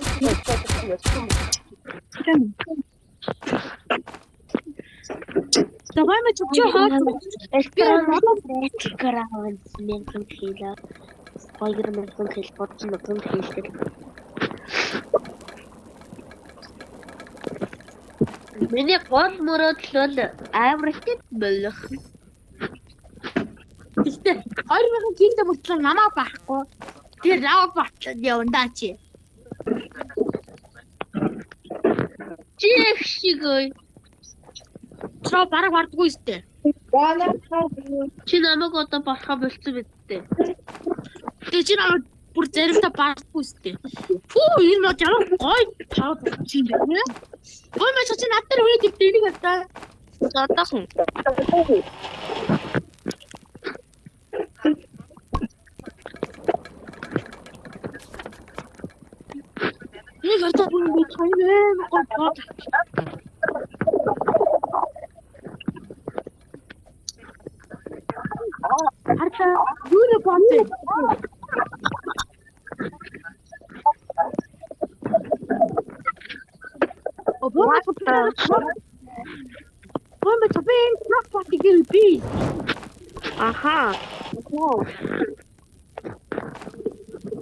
Speaker 3: давай мы чи хаа.
Speaker 2: Эсперанто ментэн хийлээ. Хоёр ментэн хэл бодсон ментэн хийлээ. Миний гол мөрөдлөл аврагт болох.
Speaker 3: Гэхдээ 2000 киндэ болтлоо намаа байхгүй. Тэр рав бачаад явандаа чи.
Speaker 2: Чих шигой.
Speaker 3: Чоо бараг бардгүй сте.
Speaker 2: Чи намайг одоо болохоо болцсон биз дээ.
Speaker 3: Тэгээ чи намайг бүр заримдаа бардгүй сте. Фүү энэ мод ямар гой таа чи юм бэ? Гой мэж чи надад үрээд дэнийг одоо.
Speaker 1: Одоохон.
Speaker 3: Нэг одоо бүр чанаа гоо. Хараа юуны бомб.
Speaker 1: What the?
Speaker 3: Бомб топин практикал би.
Speaker 1: Аха.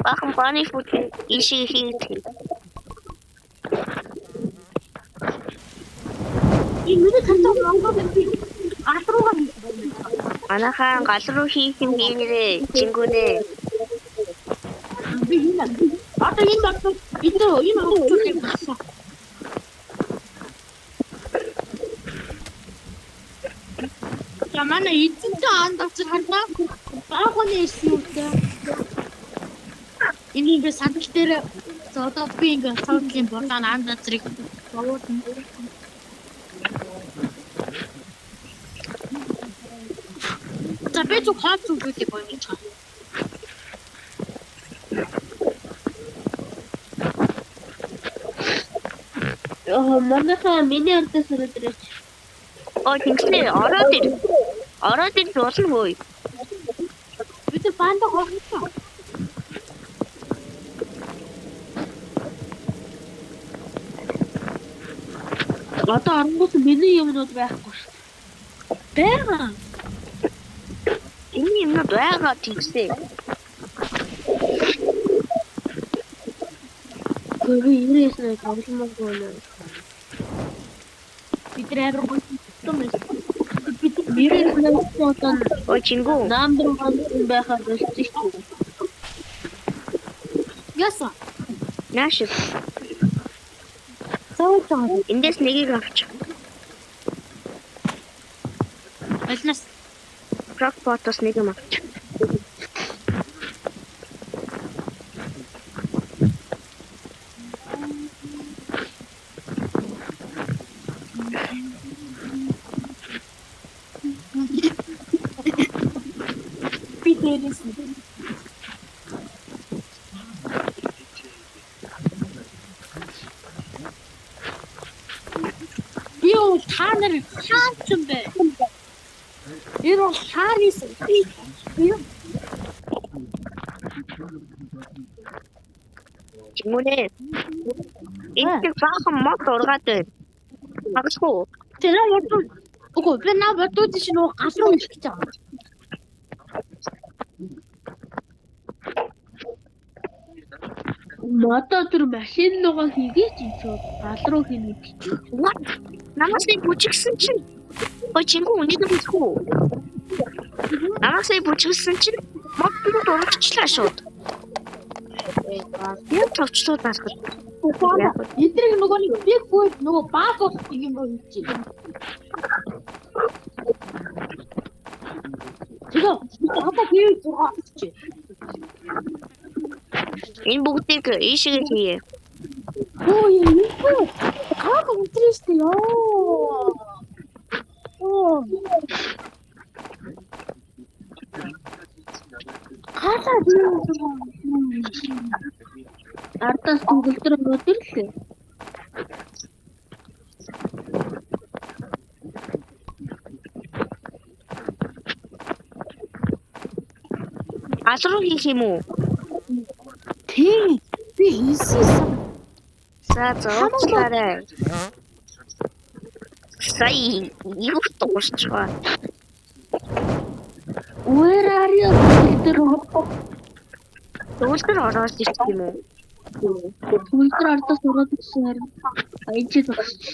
Speaker 1: Бахан баны фут ишиг хийх.
Speaker 3: И миний цантаа бомб би. Атруугаа
Speaker 1: Анахан гал руу хийх юм хийнэрээ. Чингүнээ.
Speaker 3: би энэ. Одоо энэ багт энэ авах юм байна. Ямана эцэнтэй андагч хардаа баахны ирсэнүүтэй. Энийг би садал дээр одоо би ингээ цаадлын болон андагчрыг бовоодно. За би зөв хаац үгүй боёж байгаа.
Speaker 2: Манайхаа миний ардаас өрөөдрөөч.
Speaker 1: Тэгснээ ороод ир. Ороод ир болнгүй.
Speaker 3: Бид баанда хоолсон.
Speaker 2: Одоо оронгоос миний юмнууд байхгүй шүү.
Speaker 3: Бага.
Speaker 1: Энэ юм байгаа тэгснээ.
Speaker 2: Гүрий ирээснээ тогломоогүй нэ.
Speaker 3: Бид драйвер гүйцэтгэсэн мэт.
Speaker 2: Бид ирээснээ одоо
Speaker 1: Чингүү.
Speaker 2: намдэр гонсон байхад болчих шүү.
Speaker 3: Яса.
Speaker 1: Нааш.
Speaker 3: Цаатаа.
Speaker 1: Эндээс нэгийг авч.
Speaker 3: Алнас.
Speaker 1: Рокботос нэг юм авч.
Speaker 3: Би дээрээс. Юу та нар хаанч юм бэ? Энэ шаарис.
Speaker 1: Чингүнээ. Энэ бахан мод ургаад байна. Агсгүй.
Speaker 3: Тэр бодвол үгүй би наа бодвол чинь нөгөө гал руу ирэх гэж байгаа.
Speaker 2: Мото тэр машин нугаа хийгээч юм чөө. Гал руу хийнэ гэж.
Speaker 1: What? Намасыг бүжигсэн чинь. Чингүү үнэхээр бүжгүй. Намасыг бүжигсэн чинь мод руу дурчихлаа шууд. Яг товчлоо басах.
Speaker 3: Эдрэг нөгөө нэг биг бүүд нөгөө баах болох юм байна чи. Тэгээ одоо би зураг чи.
Speaker 1: Энэ бүгдийг ийшээ хийе.
Speaker 3: Оо юу. Как интересно ёо. Оо. Хасаа би
Speaker 2: Ардаас төгөлдөр өдөрлөө.
Speaker 1: Гал руу хийх юм уу?
Speaker 3: тийм би хийсэн.
Speaker 1: За зоочлаарай. Сая юу туушчгаа.
Speaker 2: Where are you?
Speaker 1: Төгөлдөр ороод ирэх юм уу?
Speaker 2: Төгөлдөр ардаас ураад ирсэн харин. Энд зогсож.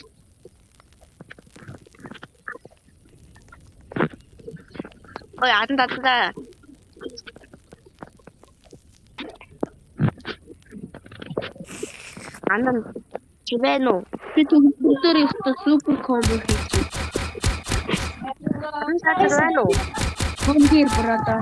Speaker 1: Ой, адандаа. Андан чивэно.
Speaker 2: Би төгөлдөр ихтэй супер комбо хийчих.
Speaker 1: Чивэно.
Speaker 2: Come here, brother.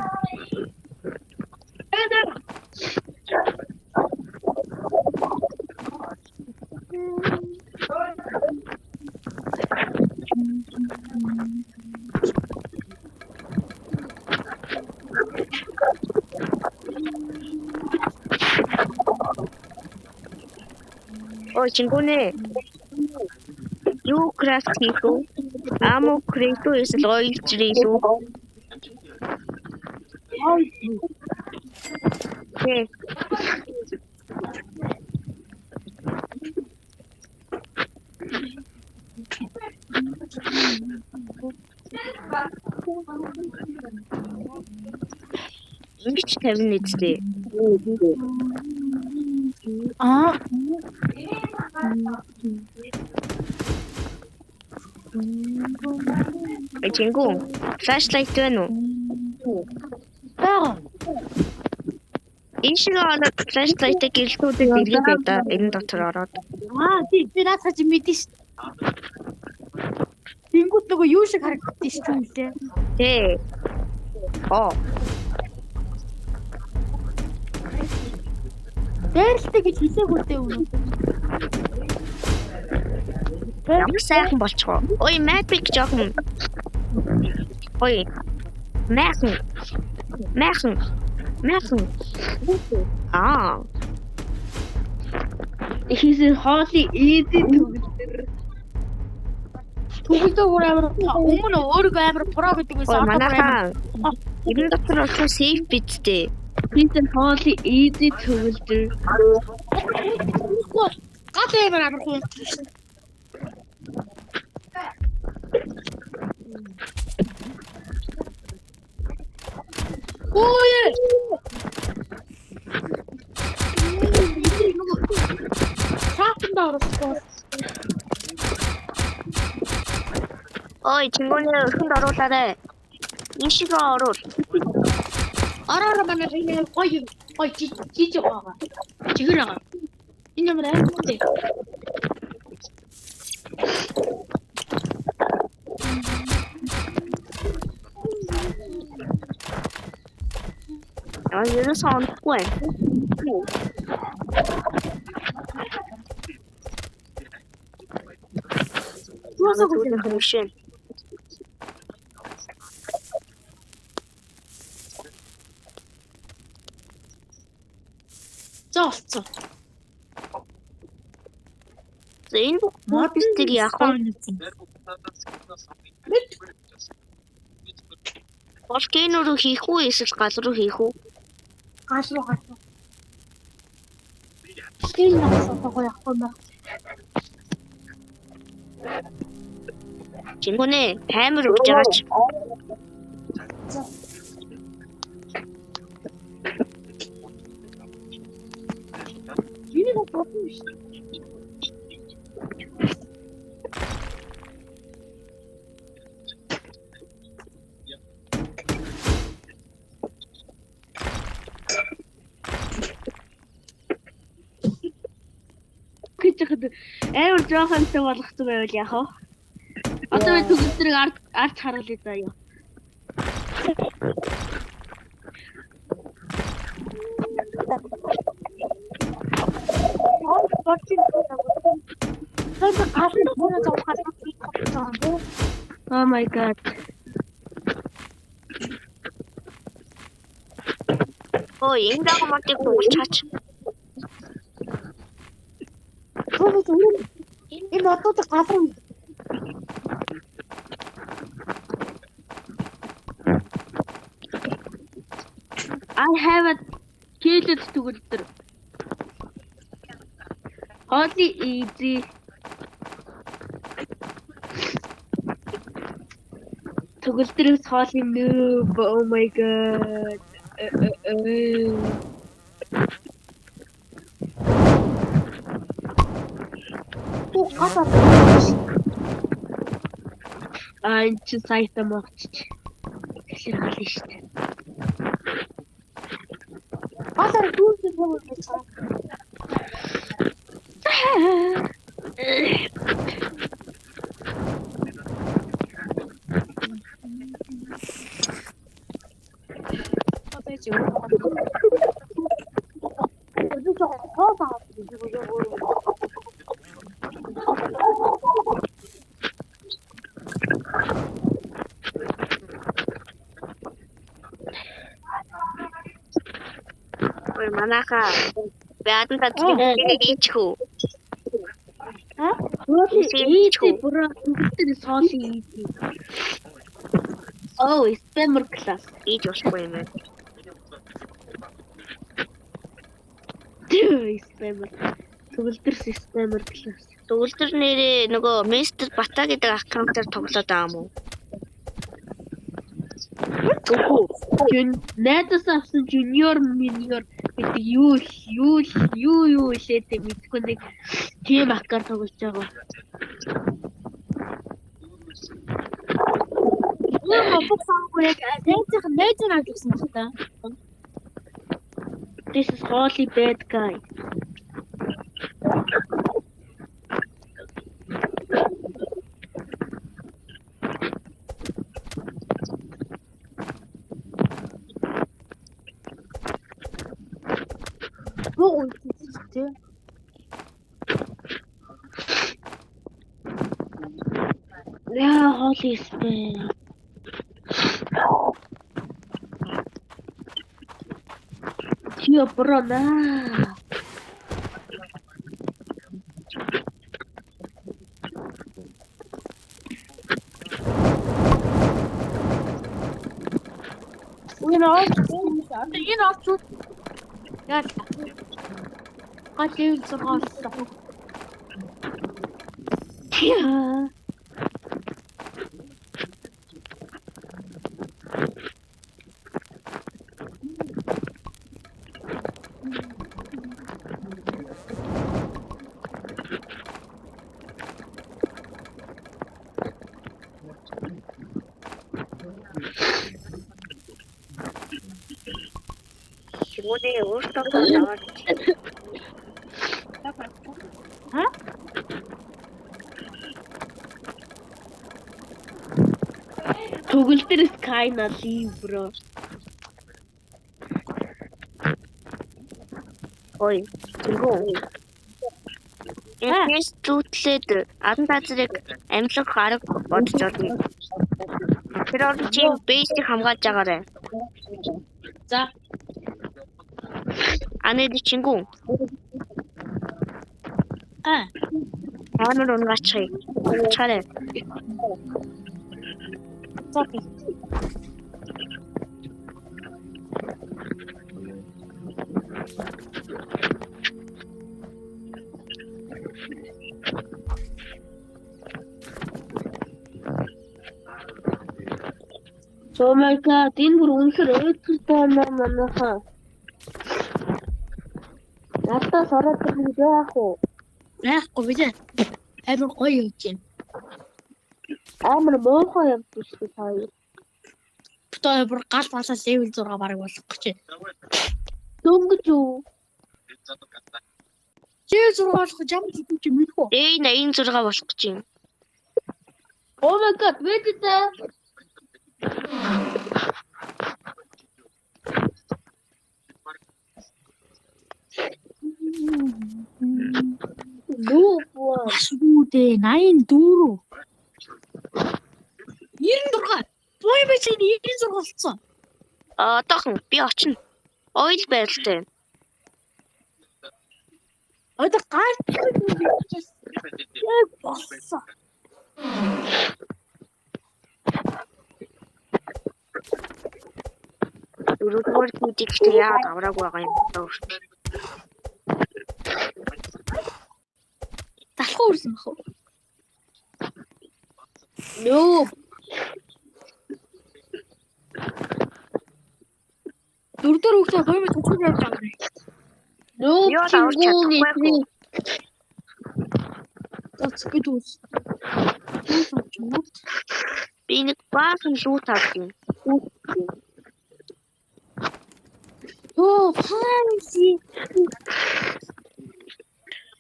Speaker 1: Ой, чингүнээ. Юу крафт хийх үү? Амо крейто эсвэл ойл чирээ юу? Окей. Ингэж 50 нэзтэй.
Speaker 3: Аа.
Speaker 1: Эчингүү. Flashlight байна уу?
Speaker 3: Аа.
Speaker 1: Энэ шиг ороод flashlight-ыг гэлтүүдэд эргээд байда. Энэ дотор ороод.
Speaker 3: Би наацаа чи мэдэн ш. Тэнгүүд нөгөө юу шиг харагддээ ш юм лээ.
Speaker 1: Ээ. Оо.
Speaker 3: Дээрэлтэй гэж хэлээгүй дээ үү?
Speaker 1: Ямар сайхан болчихоо. Ой, Matrix жоохон. Ой. Мэхэн. Аа.
Speaker 2: Ихээс хоолны easy төгөлдөр.
Speaker 3: Түгэлдээ өөр амар өмнө өөрийгөө амар про гэдэг байсан.
Speaker 1: Ой, манайхаа. Энэ дотор очсон safe биттэй.
Speaker 2: Ихээс хоолны easy төгөлдөр.
Speaker 3: Гал амар хуу. Ой. Чаатанда орсон.
Speaker 1: Ой, 친구는 큰 어로다래. 이시가 어로.
Speaker 3: Араа манай гоё жижиг байгаа. Жигэр байгаа. Энэ ямар аймагтай.
Speaker 1: 아, 여기서 안 구해.
Speaker 3: Юусаа
Speaker 1: 그런 공신.
Speaker 3: зоолцоо.
Speaker 1: Энэ модистик яах вэ? Волкано руу хийх үү эсвэл гал руу хийх үү?
Speaker 3: Гаш руу. Стил насаа яг байна.
Speaker 1: 친구는 뱀을 없지 않았지.
Speaker 3: Юуны бодлоо ш.
Speaker 2: Гэтэл амар жоохонтой болгоцсон байвал яах вэ? Одоо төгөлдрийг ард харуулъя заа юу. Oh my god.
Speaker 1: 인다고 맞게 보고 차치.
Speaker 3: Энэ одод гадар
Speaker 2: I have a killed төгөлдөр. Holy easy. Төгөлдрөөс хоол юм noob. Oh my god. Ань чи сайтаа могчч. Тэгэхээр гал нь шүү дээ.
Speaker 3: гадар дүүрсэн юм гэж. Отойч юу.
Speaker 1: Ой, манайхаа бяатанда тэгчихүү.
Speaker 2: Easy бро төгөлдөр соол easy. Oh, spammer class.
Speaker 1: Ийж болохгүй юм байна.
Speaker 2: спамер. Төгөлдөр спамер класс.
Speaker 1: Төгөлдөр нэрээ нөгөө Мистер Бата гэдэг аккаунтаар тоглоод байгаа юм уу?
Speaker 2: Найдас авсан junior minor гэдэг юу шээдэг мэдгүй нэг team аккаунт тоглож байгаа.
Speaker 3: Найзын авчихсан байна та.
Speaker 2: This is holy bad guy.
Speaker 3: Боо үгүй.
Speaker 2: Yeah, holy spam. Чё, брона?
Speaker 3: Энэ авч. Яа. Хатив цогоос.
Speaker 2: Yeah.
Speaker 1: Сүүний өөртөө аваад
Speaker 2: Төгөлдөр Skyna Libro.
Speaker 1: ой. Тэнгүү. Энэс зүтлээд адан тазрыг амьлах арга бодож олно. Тэр орон чи бейсийг хамгаалж байгаарай.
Speaker 3: За.
Speaker 1: Анэд чингүү. Хаанаар унгаачих. Чарэ.
Speaker 3: Цаки.
Speaker 2: Oh my god, энэ бүр үнэхээр өөдөлтэй манайхаа. Надаас ороод ирэх яах вэ?
Speaker 3: Яахгүй бидээ. Амар гоё юм чинь.
Speaker 2: Амар моохоо юм биш үү таа.
Speaker 3: Битээ бүр гал балаас level 6 бараг болох гэж байна.
Speaker 2: Дөнгөж үү?
Speaker 3: Level 6 болох жам гэдэг юм уу?
Speaker 1: 86 болох гэж юм.
Speaker 2: Oh my god, мэдээ. Лупа.
Speaker 3: Асуудээ 84. 96. Бой бич 96 болсон.
Speaker 1: Одоохон би очино. Ойл байралтай.
Speaker 3: Одоо гарт болсон.
Speaker 1: Дөрөвдүгээр хийдэгчтэй яагаад авраг байгаа юм бэ?
Speaker 3: Талхуу үрсэн бах уу?
Speaker 2: Нөө.
Speaker 3: Дөрөвдөр хүүхдээ гомь төгсөж явж байгаа юм.
Speaker 2: Нөө
Speaker 1: Яа, авч
Speaker 2: чингүүний
Speaker 1: чадахгүй.
Speaker 3: Цэцгэд үз.
Speaker 1: Би нэг баахан лут авсан.
Speaker 3: Оо, фанси.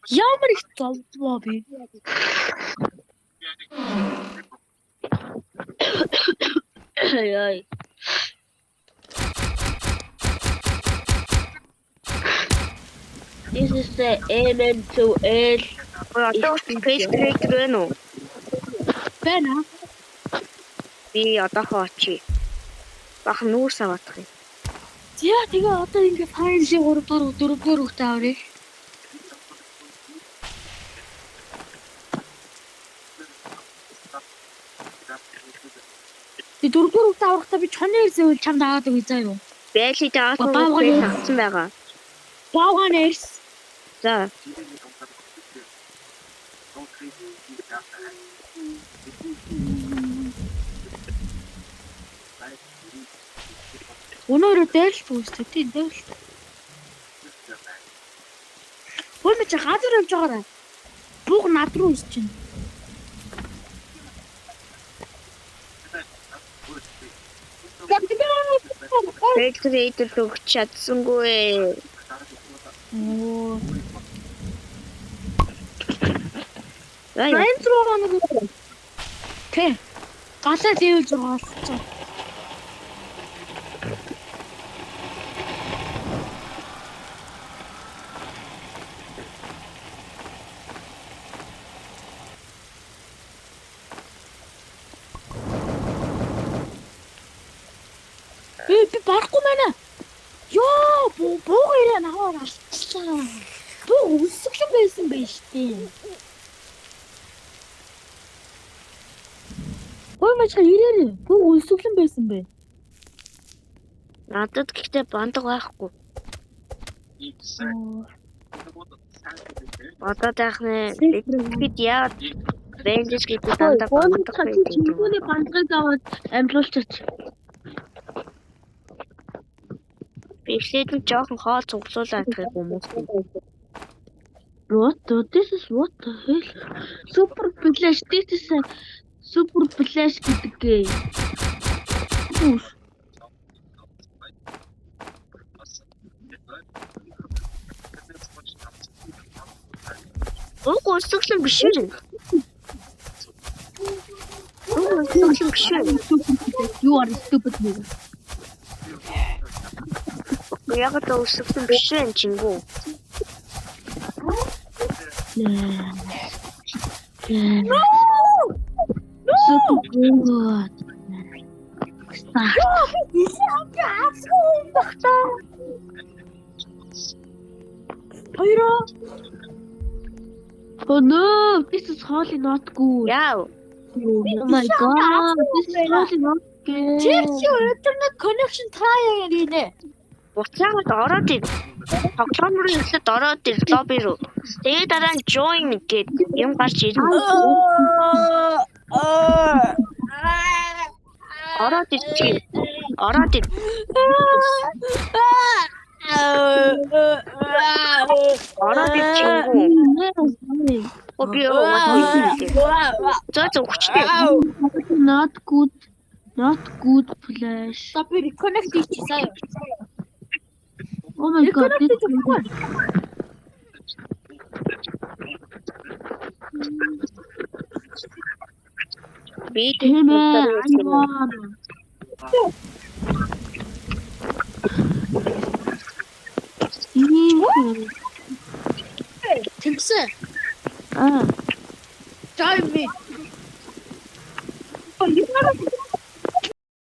Speaker 3: Ямар их толгой би.
Speaker 2: Ай. This is the MN2L.
Speaker 1: Одоо фейсбુક рүү нөө.
Speaker 3: Бэна.
Speaker 1: Би одоохоо очие. Бахан нүүрс аваадах юм.
Speaker 3: Яа тэгээ одоо ингээ файлын 3-4 хүүхдээ аврыг. Би 4 хүүхдээ авахдаа би чоны ирсэн чамд аваад өгье заа юу.
Speaker 1: Байлий даасан авсан байгаа.
Speaker 3: Баавганаас
Speaker 1: За.
Speaker 3: Өнөөрөө дайрлахгүй шүү дээ. Тийм дайрлт. Хөөе чи газар явж байгаарай. Бууг над руу ис чинь.
Speaker 1: Электрэйтер өгч чадсангүй.
Speaker 3: Оо.
Speaker 1: Яа.
Speaker 3: Сайн руу нэг. Тэ. Галаа зэвж байгаа болчихсон. Би барахгүй байна. Йоо, буугаараа наваар алцлаа. Буу өсөглөн байсан байж тээ. Ой мачга ирээрээ. Буу өсөглөн байсан бэ.
Speaker 1: Надад гэхдээ бандаг байхгүй. Одоо тахны бид яа бэндэс гэдэг дандаа бандаг байдаг.
Speaker 2: Чингүүний бандгыг аваад амжуулчих.
Speaker 1: Бичлээд нь жоохон хоол цуглуулаад гэх хүмүүс.
Speaker 2: What? This is what the hell? Super Flash. This is a Super Flash гэдэг game.
Speaker 1: Уг өсөглөн биш үү? Уг өсөглөн биш үү?
Speaker 2: You are stupid nigga.
Speaker 1: Яг л өсөглөн биш үү чингүү?
Speaker 2: Super good. Start.
Speaker 3: Хоёроо.
Speaker 2: Oh no, this is really not good.
Speaker 1: Яа.
Speaker 2: Oh my god, this is really not good.
Speaker 3: Чи internet connection try гинэ.
Speaker 1: Буцаагаад ороод ир. Тоглоом руу ирсэд ороод ир лобби руу. Тэгээд дараа нь join гэд юм гарч ирнэ. Ороод ир чи. Ороод ир. Ороод ир чи. Би зөө хүчтэй.
Speaker 2: Not good. Not good Flash.
Speaker 3: За би reconnect хийчихсэн.
Speaker 2: Oh my god, this is
Speaker 1: Би
Speaker 3: Тэгсэн.
Speaker 2: Ah,
Speaker 3: Time me.